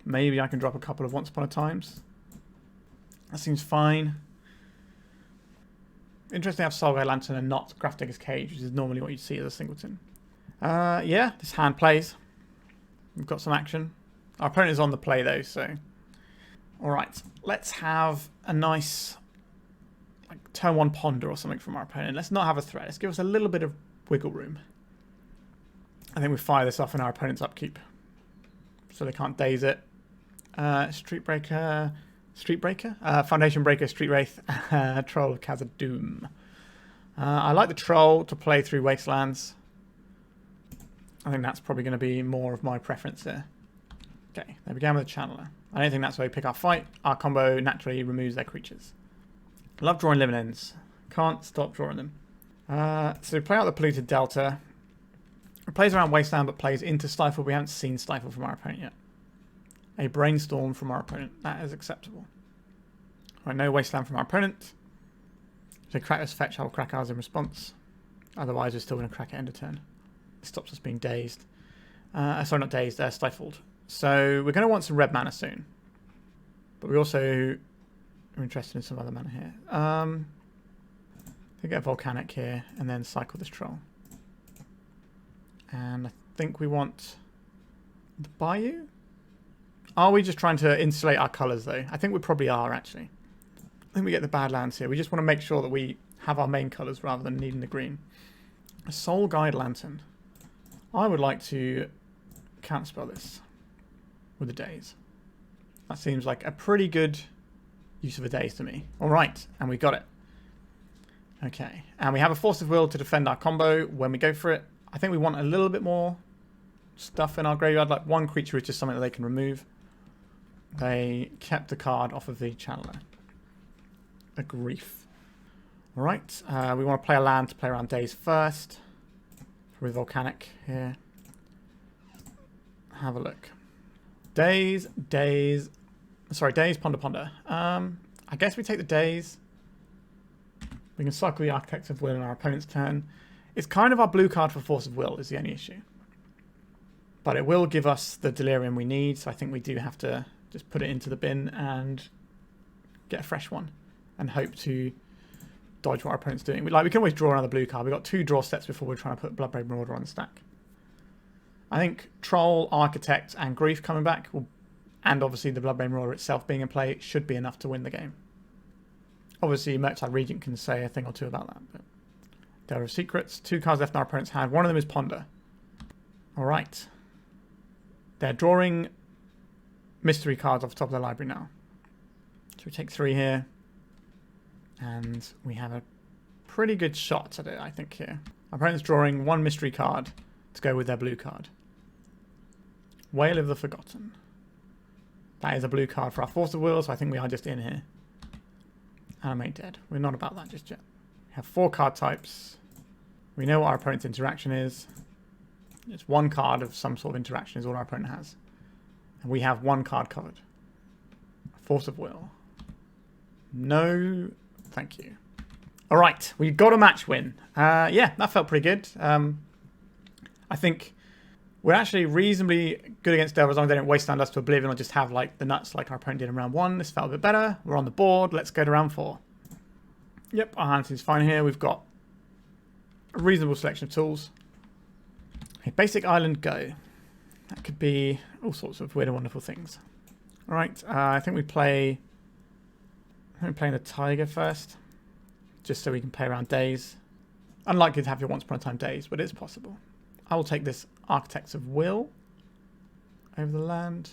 Maybe I can drop a couple of Once Upon a Times. That seems fine. Interesting to have Soul Guide Lantern and not Grafdigger's Cage, which is normally what you see as a singleton. Yeah, this hand plays. We've got some action. Our opponent is on the play though, so... Alright, let's have a nice like turn 1 ponder or something from our opponent. Let's not have a threat. Let's give us a little bit of wiggle room. I think we fire this off in our opponent's upkeep. So they can't daze it. Street Breaker... Foundation Breaker, Street Wraith, Troll of Khazad-dum. I like the Troll to play through Wastelands. I think that's probably going to be more of my preference here. Okay, they began with a Channeler. I don't think that's where we pick our fight. Our combo naturally removes their creatures. Love drawing living ends. Can't stop drawing them. So we play out the Polluted Delta. It plays around Wasteland but plays into Stifle. We haven't seen Stifle from our opponent yet. A Brainstorm from our opponent. That is acceptable. Alright, no Wasteland from our opponent. If they crack this fetch, I'll crack ours in response. Otherwise, we're still going to crack it end of turn. It stops us being dazed. Sorry, not dazed, stifled. So we're going to want some red mana soon. But we also are interested in some other mana here. We get a Volcanic here and then cycle this Troll. And I think we want the Bayou? Are we just trying to insulate our colours though? I think we probably are actually. I think we get the Badlands here. We just want to make sure that we have our main colours rather than needing the green. A Soul Guide Lantern. I would like to counterspell this with a Daze. That seems like a pretty good use of a Daze to me. Alright, and we got it. Okay, and we have a Force of Will to defend our combo when we go for it. I think we want a little bit more stuff in our graveyard, like one creature is just something that they can remove. They kept the card off of the Channeler. A Grief. Alright, we want to play a land to play around Daze first. With Volcanic here. Have a look. Daze, Ponder, Ponder. I guess we take the Daze. We can cycle the Architect of Will in our opponent's turn. It's kind of our blue card for Force of Will is the only issue. But it will give us the Delirium we need, so I think we do have to just put it into the bin and get a fresh one. And hope to dodge what our opponent's doing. We can always draw another blue card. We've got 2 draw steps before we're trying to put Bloodbraid Marauder on the stack. I think Troll, Architect, and Grief coming back, and obviously the Bloodbraid Marauder itself being in play, should be enough to win the game. Obviously, Murktide Regent can say a thing or two about that. But there are secrets. 2 cards left in our opponent's hand. One of them is Ponder. Alright. They're drawing mystery cards off the top of their library now. So we take 3 here. And we have a pretty good shot at it, I think, here. Our opponent's drawing 1 mystery card to go with their blue card. Wail of the Forgotten. That is a blue card for our Force of Will, so I think we are just in here. Animate Dead. We're not about that just yet. We have 4 card types. We know what our opponent's interaction is. It's 1 card of some sort of interaction is all our opponent has. And we have 1 card covered. Force of Will. No... Thank you. All right, we got a match win. Yeah, that felt pretty good. I think we're actually reasonably good against Delver as long as they don't wasteland us to oblivion or just have like the nuts like our opponent did in round 1. This felt a bit better. We're on the board. Let's go to round 4. Yep, our hand is fine here. We've got a reasonable selection of tools. A basic island go. That could be all sorts of weird and wonderful things. Alright, I think we play... I'm playing the Taiga first. Just so we can play around Daze. Unlikely to have your Once Upon a Time Daze, but it's possible. I will take this Architects of Will over the land.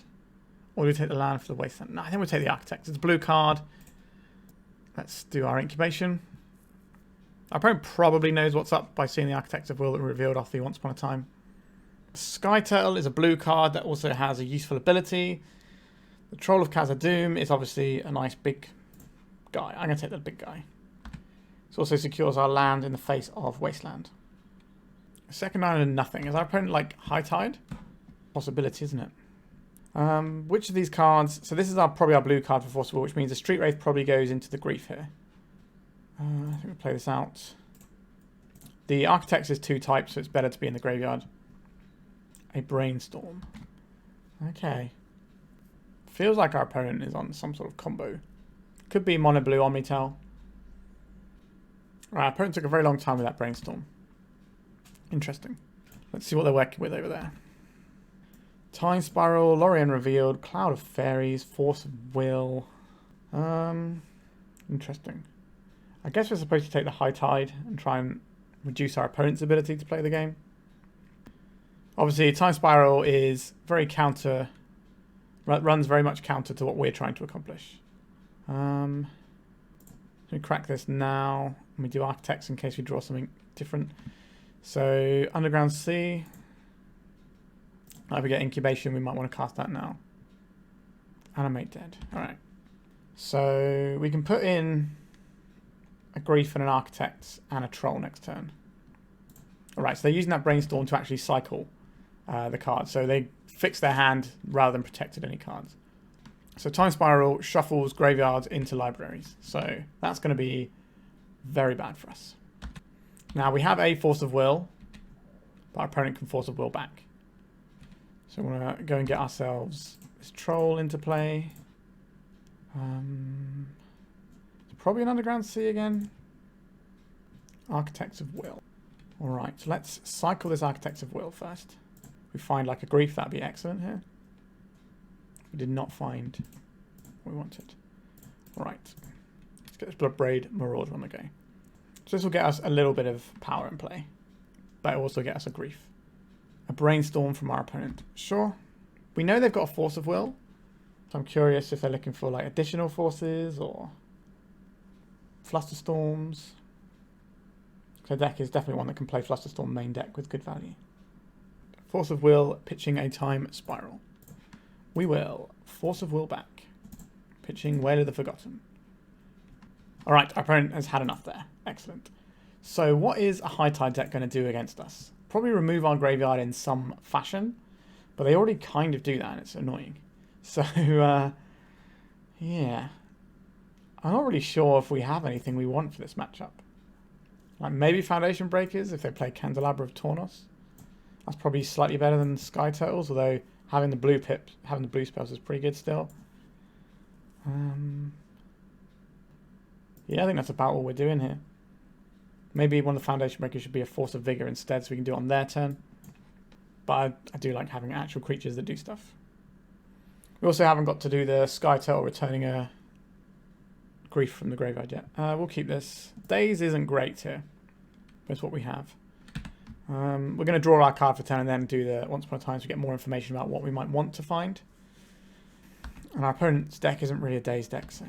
Or do we take the land for the Wasteland? No, I think we'll take the Architects. It's a blue card. Let's do our Incubation. Our opponent probably knows what's up by seeing the Architects of Will that were revealed off the Once Upon a Time. Skyturtle is a blue card that also has a useful ability. The Troll of Khazad-dum is obviously a nice big guy. I'm going to take the big guy. This also secures our land in the face of Wasteland. Second island, nothing. Is our opponent like High Tide? Possibility, isn't it? Which of these cards... So this is probably our blue card for Force of Vigor, which means the Street Wraith probably goes into the Grief here. I think we'll play this out. The Architects is 2 types, so it's better to be in the graveyard. A Brainstorm. Okay. Feels like our opponent is on some sort of combo. Could be mono blue Omnitel. Right, our opponent took a very long time with that Brainstorm. Interesting. Let's see what they're working with over there. Time Spiral, Lorien Revealed, Cloud of Fairies, Force of Will. Interesting. I guess we're supposed to take the High Tide and try and reduce our opponent's ability to play the game. Obviously, Time Spiral is very counter... runs very much counter to what we're trying to accomplish. We crack this now. And we do Architects in case we draw something different. So, Underground Sea. If we get Incubation, we might want to cast that now. Animate Dead. Alright. So, we can put in a Grief and an Architect and a Troll next turn. Alright, so they're using that Brainstorm to actually cycle the cards. So they fix their hand rather than protected any cards. So Time Spiral shuffles graveyards into libraries. So that's going to be very bad for us. Now we have a Force of Will, but our opponent can Force of Will back. So we're going to go and get ourselves this Troll into play. Probably an Underground Sea again. Architects of Will. Alright, so let's cycle this Architects of Will first. If we find like a Grief, that'd be excellent here. We did not find what we wanted. Alright, let's get this Bloodbraid Marauder on the go. So this will get us a little bit of power in play. But it will also get us a Grief. A Brainstorm from our opponent. Sure. We know they've got a Force of Will. So I'm curious if they're looking for like additional forces or Flusterstorms. So deck is definitely one that can play Flusterstorm main deck with good value. Force of Will, pitching a Time Spiral. We will Force of Will back. Pitching Wail of the Forgotten. Alright, our opponent has had enough there. Excellent. So what is a High Tide deck going to do against us? Probably remove our graveyard in some fashion. But they already kind of do that and it's annoying. So, yeah. I'm not really sure if we have anything we want for this matchup. Like maybe Foundation Breakers if they play Candelabra of Tornos. That's probably slightly better than Skyturtles, although having the blue spells is pretty good still. Yeah, I think that's about all we're doing here. Maybe one of the Foundation Breakers should be a Force of Vigor instead so we can do it on their turn. But I do like having actual creatures that do stuff. We also haven't got to do the Skyturtle returning a Grief from the graveyard yet. We'll keep this. Daze isn't great here. That's what we have. We're going to draw our card for turn and then do the Once Upon a Time to get more information about what we might want to find. And our opponent's deck isn't really a Daze deck, so...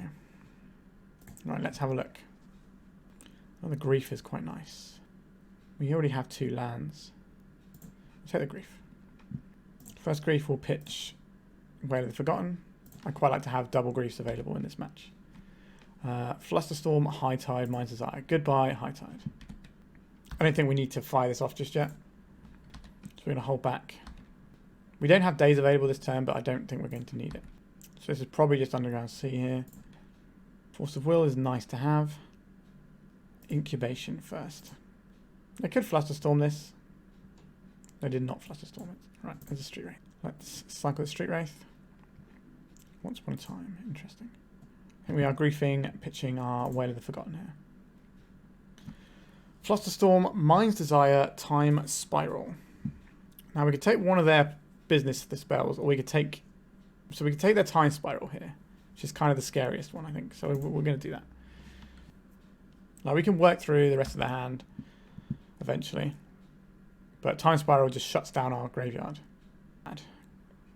Right, let's have a look. Oh, the Grief is quite nice. We already have 2 lands. Let's take the Grief. First Grief will pitch Wail of the Forgotten. I quite like to have double Griefs available in this match. Flusterstorm, High Tide, Mind's Desire. Goodbye, High Tide. I don't think we need to fire this off just yet. So we're going to hold back. We don't have Daze available this turn, but I don't think we're going to need it. So this is probably just Underground Sea here. Force of Will is nice to have. Incubation first. They could Flusterstorm this. They did not Flusterstorm it. Right, there's a Street Wraith. Let's cycle the Street Wraith. Once Upon a Time. Interesting. I think we are griefing, pitching our Wail of the Forgotten here. Flusterstorm, Mind's Desire, Time Spiral. Now we could take one of their business the spells, or we could take... So we could take their Time Spiral here, which is kind of the scariest one, I think. So we're going to do that. Now we can work through the rest of the hand eventually. But Time Spiral just shuts down our graveyard.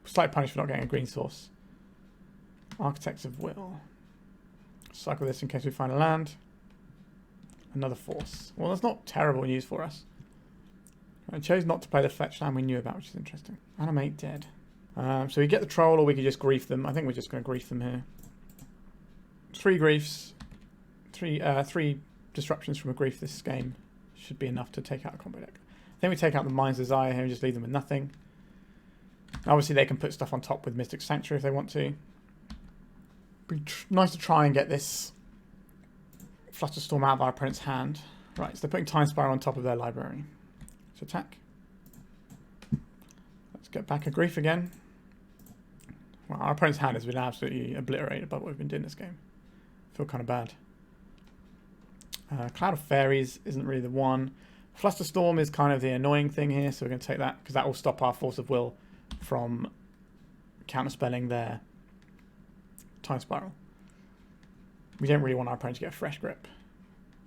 Slight punish for not getting a green source. Architects of Will. Cycle this in case we find a land. Another force. Well, that's not terrible news for us. I chose not to play the fetch land we knew about, which is interesting. Animate Dead. So we get the troll, or we could just grief them. I think we're just going to grief them here. 3 griefs. 3 disruptions from a grief this game should be enough to take out a combo deck. I think we take out the Mind's Desire here and just leave them with nothing. Obviously, they can put stuff on top with Mystic Sanctuary if they want to. Be nice to try and get this Flusterstorm out of our opponent's hand. Right, so they're putting Time Spiral on top of their library. Let's attack. Let's get back a grief again. Well, our opponent's hand has been absolutely obliterated by what we've been doing this game. I feel kind of bad. Cloud of Fairies isn't really the one. Flusterstorm is kind of the annoying thing here, so we're going to take that because that will stop our Force of Will from counterspelling their Time Spiral. We don't really want our opponent to get a fresh grip.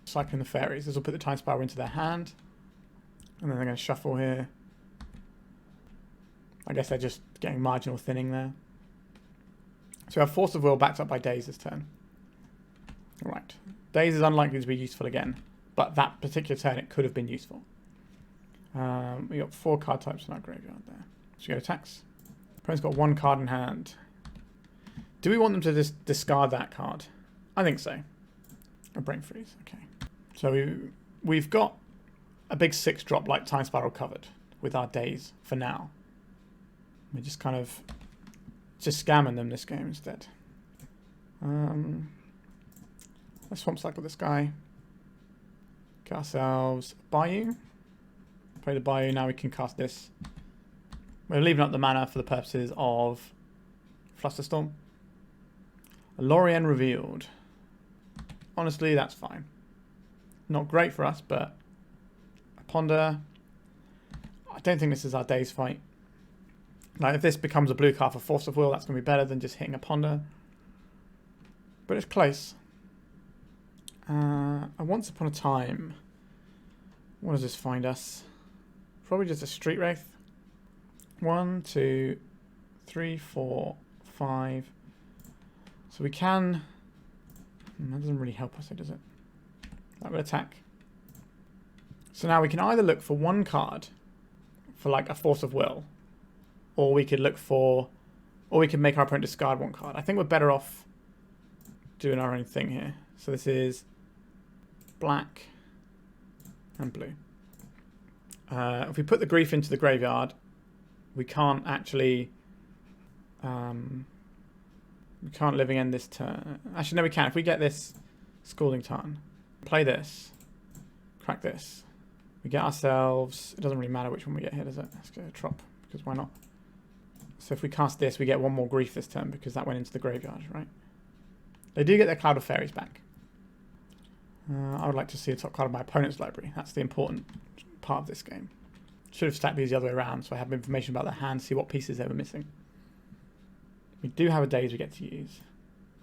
Cycling the Fairies. This will put the Time Spiral into their hand. And then they're going to shuffle here. I guess they're just getting marginal thinning there. So we have Force of Will backed up by Daze this turn. Alright. Daze is unlikely to be useful again. But that particular turn it could have been useful. We got 4 card types in our graveyard there. So we go attacks. Opponent's got 1 card in hand. Do we want them to just discard that card? I think so. A Brain Freeze, okay. So we've got a big 6-drop like Time Spiral covered with our Daze for now. We're just kind of just scamming them this game instead. Let's swamp cycle this guy. Get ourselves Bayou. Play the Bayou, now we can cast this. We're leaving up the mana for the purposes of Flusterstorm. Lorien revealed. Honestly, that's fine. Not great for us, but a Ponder. I don't think this is our Daze fight. Like, if this becomes a blue card for Force of Will, that's going to be better than just hitting a Ponder. But it's close. Once upon a time. What does this find us? Probably just a Street Wraith. 1, 2, 3, 4, 5. So we can... That doesn't really help us, does it? That would attack. So now we can either look for 1 card for like a Force of Will, or we could look for... Or we can make our opponent discard 1 card. I think we're better off doing our own thing here. So this is black and blue. If we put the grief into the graveyard, we can't actually... we can't living end this turn. Actually, no, we can. If we get this Scalding Tarn, play this, crack this, we get ourselves... It doesn't really matter which one we get here, does it? Let's go Trop, because why not? So if we cast this, we get 1 more grief this turn, because that went into the graveyard, right? They do get their Cloud of Fairies back. I would like to see a top card of my opponent's library. That's the important part of this game. Should have stacked these the other way around, so I have information about their hand, see what pieces they were missing. We do have a Daze we get to use.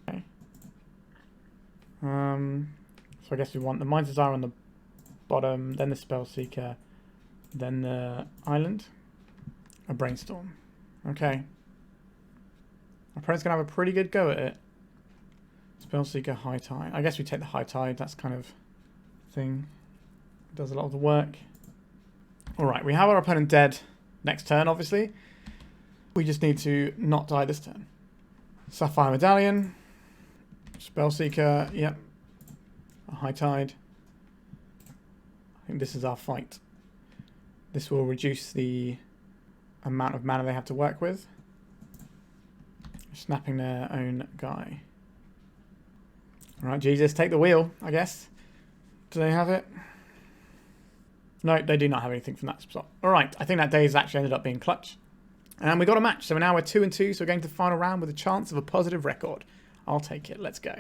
Okay. So I guess we want the Mind's Desire on the bottom, then the Spellseeker, then the Island, a Brainstorm. Okay. Our opponent's going to have a pretty good go at it. Spellseeker, High Tide. I guess we take the High Tide, that's kind of thing. It does a lot of the work. Alright, we have our opponent dead next turn, obviously. We just need to not die this turn. Sapphire Medallion. Spellseeker, yep. A High Tide. I think this is our fight. This will reduce the amount of mana they have to work with. Snapping their own guy. Alright, Jesus, take the wheel, I guess. Do they have it? No, they do not have anything from that spot. Alright, I think that Daze actually ended up being clutch. And we got a match, so now we're 2-2, so we're going to the final round with a chance of a positive record. I'll take it, let's go.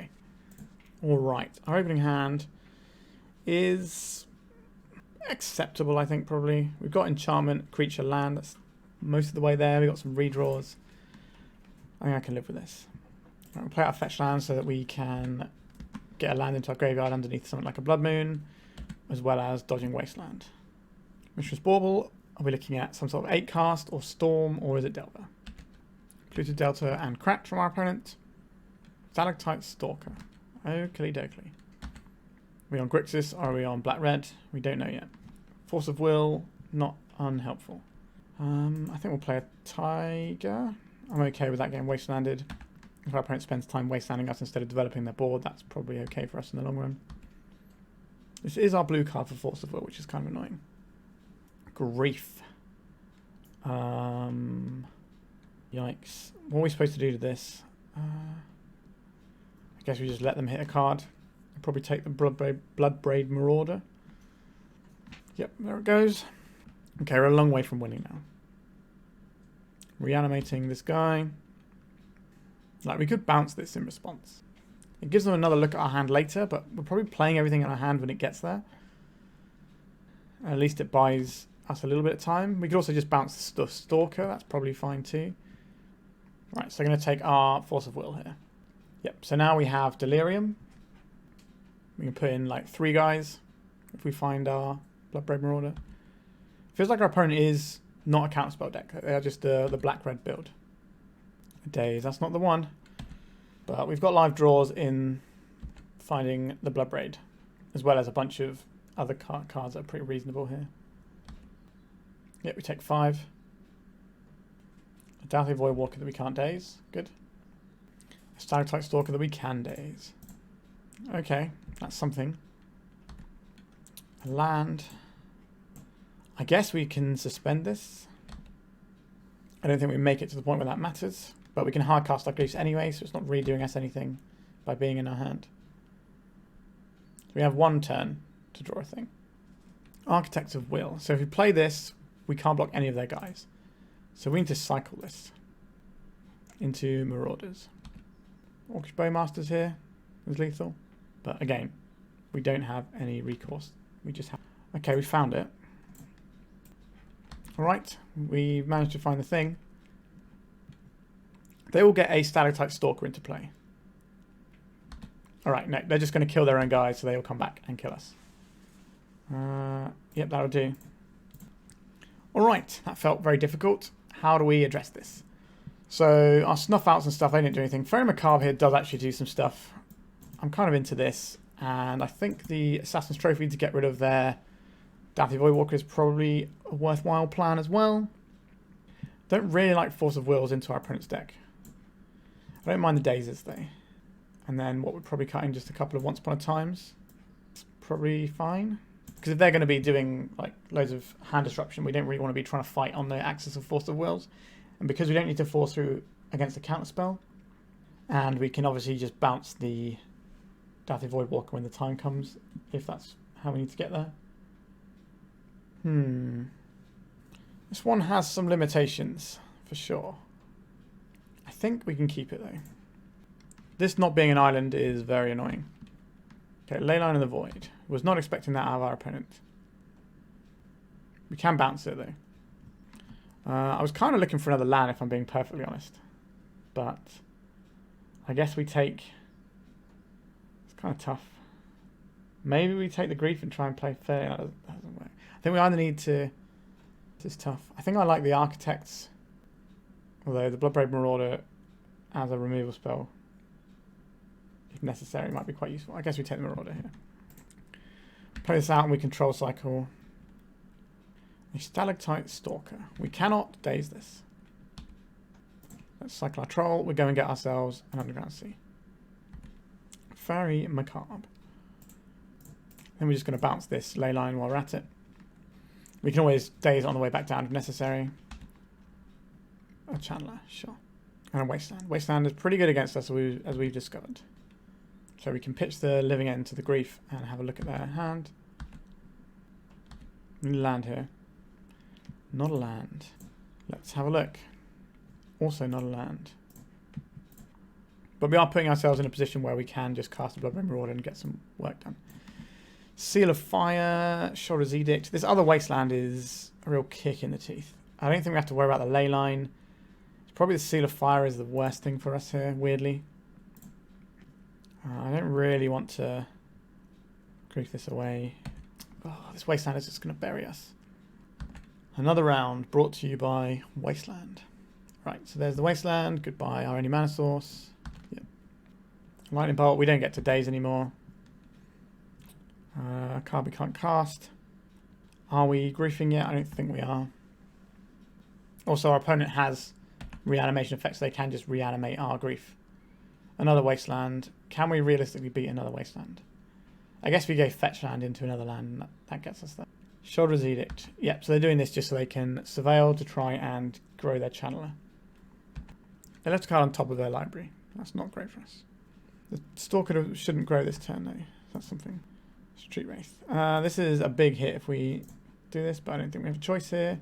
Alright, our opening hand is acceptable, I think, probably. We've got enchantment, creature, land. That's most of the way there. We've got some redraws. I think I can live with this. Right, we'll play out a fetch land so that we can get a land into our graveyard underneath something like a Blood Moon, as well as dodging Wasteland. Mistress Bauble, are we looking at some sort of 8 cast or Storm, or is it Delta? Polluted Delta and Cracked from our opponent. Stalactite Stalker. Oakley dokley. Are we on Grixis or are we on Black-Red? We don't know yet. Force of Will, not unhelpful. I think we'll play a Taiga. I'm okay with that getting wastelanded. If our opponent spends time wastelanding us instead of developing their board, that's probably okay for us in the long run. This is our blue card for Force of Will, which is kind of annoying. Grief. Yikes. What are we supposed to do to this? I guess we just let them hit a card. I'll probably take the Bloodbraid Marauder. Yep, there it goes. Okay, we're a long way from winning now. Reanimating this guy. Like, we could bounce this in response. It gives them another look at our hand later, but we're probably playing everything in our hand when it gets there. At least it buys us a little bit of time. We could also just bounce the Stalker. That's probably fine too. Right, so I'm going to take our Force of Will here. Yep, so now we have Delirium. We can put in like 3 guys if we find our Bloodbraid Marauder. Feels like our opponent is not a counterspell deck. They are just the black-red build. Daze, that's not the one. But we've got live draws in finding the Bloodbraid, as well as a bunch of other cards that are pretty reasonable here. Yep, we take 5. A Doughty Voidwalker that we can't daze. Good. A Stalactite Stalker that we can daze. Okay, that's something. A land. I guess we can suspend this. I don't think we make it to the point where that matters. But we can hardcast our Griefs anyway, so it's not really doing us anything by being in our hand. So we have 1 turn to draw a thing. Architect of Will. So if we play this, we can't block any of their guys. So we need to cycle this into Marauders. Orcish Bowmasters here is lethal. But again, we don't have any recourse. We just have... Okay, we found it. Alright, we managed to find the thing. They will get a Stalactite Stalker into play. Alright, no, they're just going to kill their own guys, so they will come back and kill us. Yep, that'll do. Alright, that felt very difficult. How do we address this? So, our Snuff Outs and stuff, they didn't do anything. Faerie Macabre here does actually do some stuff. I'm kind of into this, and I think the Assassin's Trophy to get rid of their Doughty Voidwalker is probably a worthwhile plan as well. Don't really like Force of Wills into our opponent's deck. I don't mind the Dazes though. And then what would probably cut in just a couple of Once Upon a Times. It's probably fine. Because if they're going to be doing like loads of hand disruption, we don't really want to be trying to fight on the axis of Force of Wills. And because we don't need to force through against the counterspell, and we can obviously just bounce the Doughty Voidwalker when the time comes, if that's how we need to get there. This one has some limitations, for sure. I think we can keep it, though. This not being an island is very annoying. Okay, Leyline in the Void. Was not expecting that out of our opponent. We can bounce it, though. I was kind of looking for another land, if I'm being perfectly honest. But I guess we take... It's kind of tough. Maybe we take the Grief and try and play fair. That doesn't work. I think we either need to... This is tough. I think I like the Architects. Although the Bloodbraid Marauder as a removal spell, if necessary, might be quite useful. I guess we take the Marauder here. Play this out and we control cycle. A Stalactite Stalker. We cannot daze this. Let's cycle our Troll. We're going to get ourselves an Underground Sea. Faerie Macabre. Then we're just going to bounce this Leyline while we're at it. We can always daze on the way back down if necessary. A Channeler, sure. And a Wasteland. Wasteland is pretty good against us, as we've discovered. So we can pitch the Living End to the Grief and have a look at their hand. Land here. Not a land. Let's have a look. Also not a land. But we are putting ourselves in a position where we can just cast a Bloodbraid Marauder and get some work done. Seal of Fire, Shoulder's Edict. This other Wasteland is a real kick in the teeth. I don't think we have to worry about the ley line. It's probably the Seal of Fire is the worst thing for us here, weirdly. I don't really want to grief this away. Oh, this Wasteland is just going to bury us. Another round brought to you by Wasteland. Right, so there's the Wasteland. Goodbye, our only mana source. Yep. Lightning Bolt, we don't get to Daze anymore. Card we can't cast. Are we griefing yet? I don't think we are. Also, our opponent has reanimation effects. So they can just reanimate our grief. Another Wasteland. Can we realistically beat another Wasteland? I guess we go fetch land into another land. That gets us there. Shoulder's Edict. Yep, so they're doing this just so they can surveil to try and grow their channeler. They left a card on top of their library. That's not great for us. The Stalker shouldn't grow this turn though. That's something. Street Wraith. This is a big hit if we do this, but I don't think we have a choice here.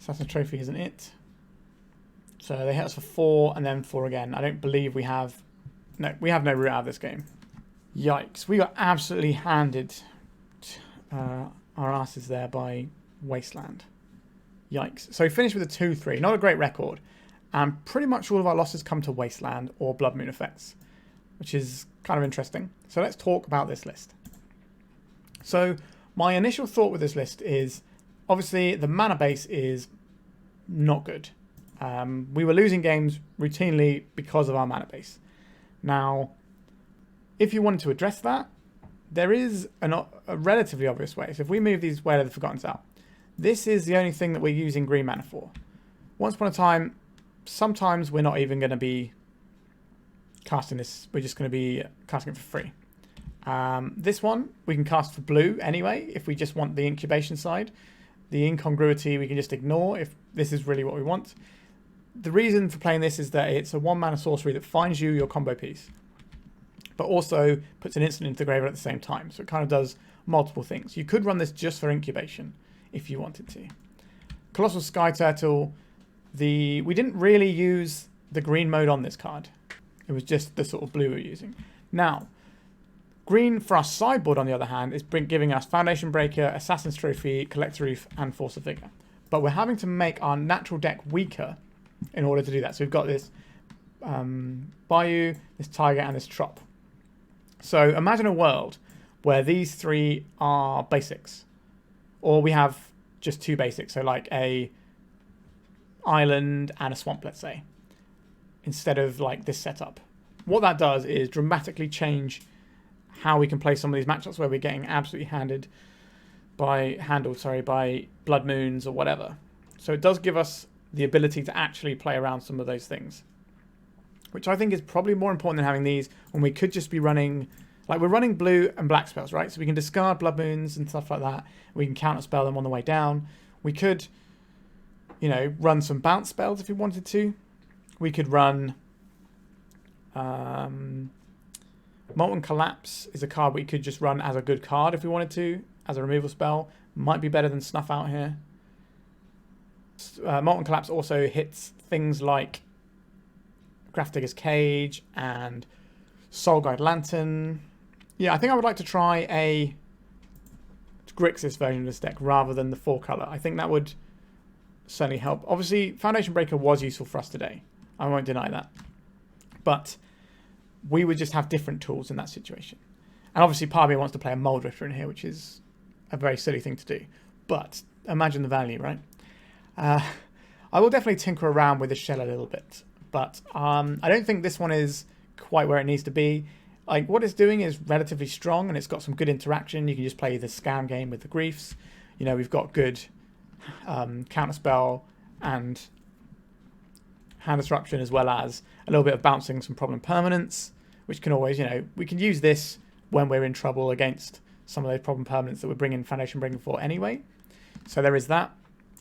Assassin's Trophy isn't it. So they hit us for 4 and then 4 again. I don't believe we have... No, we have no route out of this game. Yikes. We got absolutely handed our asses there by Wasteland. Yikes. So we finished with a 2-3. Not a great record. And pretty much all of our losses come to Wasteland or Blood Moon effects, which is kind of interesting. So let's talk about this list. So my initial thought with this list is, obviously the mana base is not good. We were losing games routinely because of our mana base. Now, if you wanted to address that, there is a relatively obvious way. So if we move these Wail of the Forgottens out, this is the only thing that we're using green mana for. Once upon a time, sometimes we're not even going to be casting this. We're just going to be casting it for free. This one, we can cast for blue anyway, if we just want the incubation side. The incongruity we can just ignore if this is really what we want. The reason for playing this is that it's a 1-mana sorcery that finds you your combo piece, but also puts an instant into the graveyard at the same time. So it kind of does multiple things. You could run this just for incubation if you wanted to. Colossal Skyturtle, we didn't really use the green mode on this card. It was just the sort of blue we're using. Now, green for our sideboard, on the other hand, is giving us Foundation Breaker, Assassin's Trophy, Collector Ouphe, and Force of Vigor. But we're having to make our natural deck weaker in order to do that. So we've got this Bayou, this Taiga, and this Trop. So imagine a world where these 3 are basics. Or we have just 2 basics, so like a island and a swamp, let's say, instead of like this setup. What that does is dramatically change how we can play some of these matchups where we're getting absolutely handled by Blood Moons or whatever. So it does give us the ability to actually play around some of those things, which I think is probably more important than having these when we could just be running, like we're running blue and black spells, right? So we can discard Blood Moons and stuff like that. We can counterspell them on the way down. We could, you know, run some bounce spells if we wanted to. We could run Molten Collapse is a card we could just run as a good card if we wanted to, as a removal spell. Might be better than Snuff Out here. Molten Collapse also hits things like Grafdigger's Cage and Soulguide Lantern. Yeah, I think I would like to try a Grixis version of this deck rather than the 4-color. I think that would certainly help. Obviously, Foundation Breaker was useful for us today. I won't deny that. But we would just have different tools in that situation. And obviously, part of me wants to play a Mold Rifter in here, which is a very silly thing to do. But imagine the value, right? I will definitely tinker around with the shell a little bit. But I don't think this one is quite where it needs to be. Like, what it's doing is relatively strong, and it's got some good interaction. You can just play the scam game with the griefs. You know, we've got good counterspell and hand disruption, as well as a little bit of bouncing some problem permanents, which can always, you know, we can use this when we're in trouble against some of those problem permanents that we're bringing Foundation Breaker for anyway. So there is that.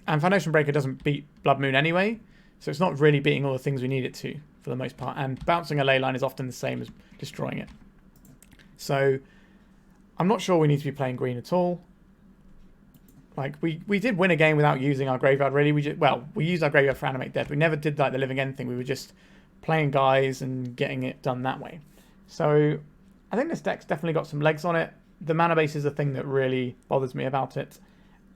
And Foundation Breaker doesn't beat Blood Moon anyway, so it's not really beating all the things we need it to, for the most part. And bouncing a ley line is often the same as destroying it. So I'm not sure we need to be playing green at all. Like, we did win a game without using our graveyard, really. We used our graveyard for Animate Dead. We never did like the Living End thing. We were just playing guys and getting it done that way. So I think this deck's definitely got some legs on it. the mana base is the thing that really bothers me about it.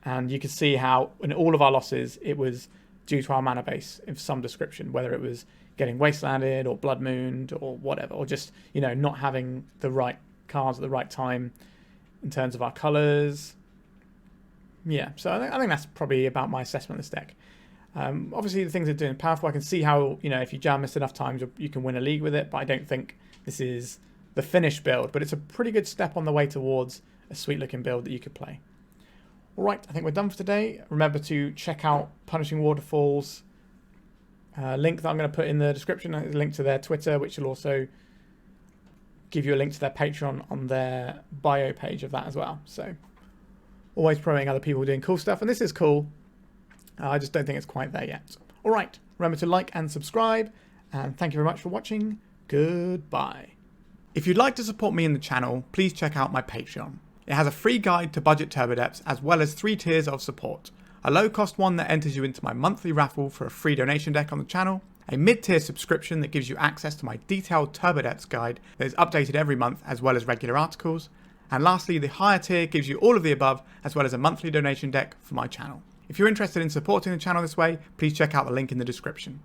And you can see how in all of our losses, it was due to our mana base of some description, whether it was getting wastelanded or blood mooned or whatever, or just, you know, not having the right cards at the right time in terms of our colors. Yeah, so I think that's probably about my assessment of this deck. Obviously, the things it's doing powerful. I can see how, you know, if you jam this enough times, you can win a league with it, but I don't think this is the finished build, but it's a pretty good step on the way towards a sweet looking build that you could play. Alright, I think we're done for today. Remember to check out Punishing Waterfalls link that I'm going to put in the description. There's a link to their Twitter, which will also give you a link to their Patreon on their bio page of that as well. So always promoting other people doing cool stuff, and this is cool. I just don't think it's quite there yet. Alright, remember to like and subscribe, and thank you very much for watching. Goodbye. If you'd like to support me in the channel, please check out my Patreon. It has a free guide to budget turbo depths as well as 3 tiers of support. A low cost one that enters you into my monthly raffle for a free donation deck on the channel, a mid-tier subscription that gives you access to my detailed turbo depths guide that is updated every month as well as regular articles, and lastly the higher tier gives you all of the above as well as a monthly donation deck for my channel. If you're interested in supporting the channel this way, please check out the link in the description.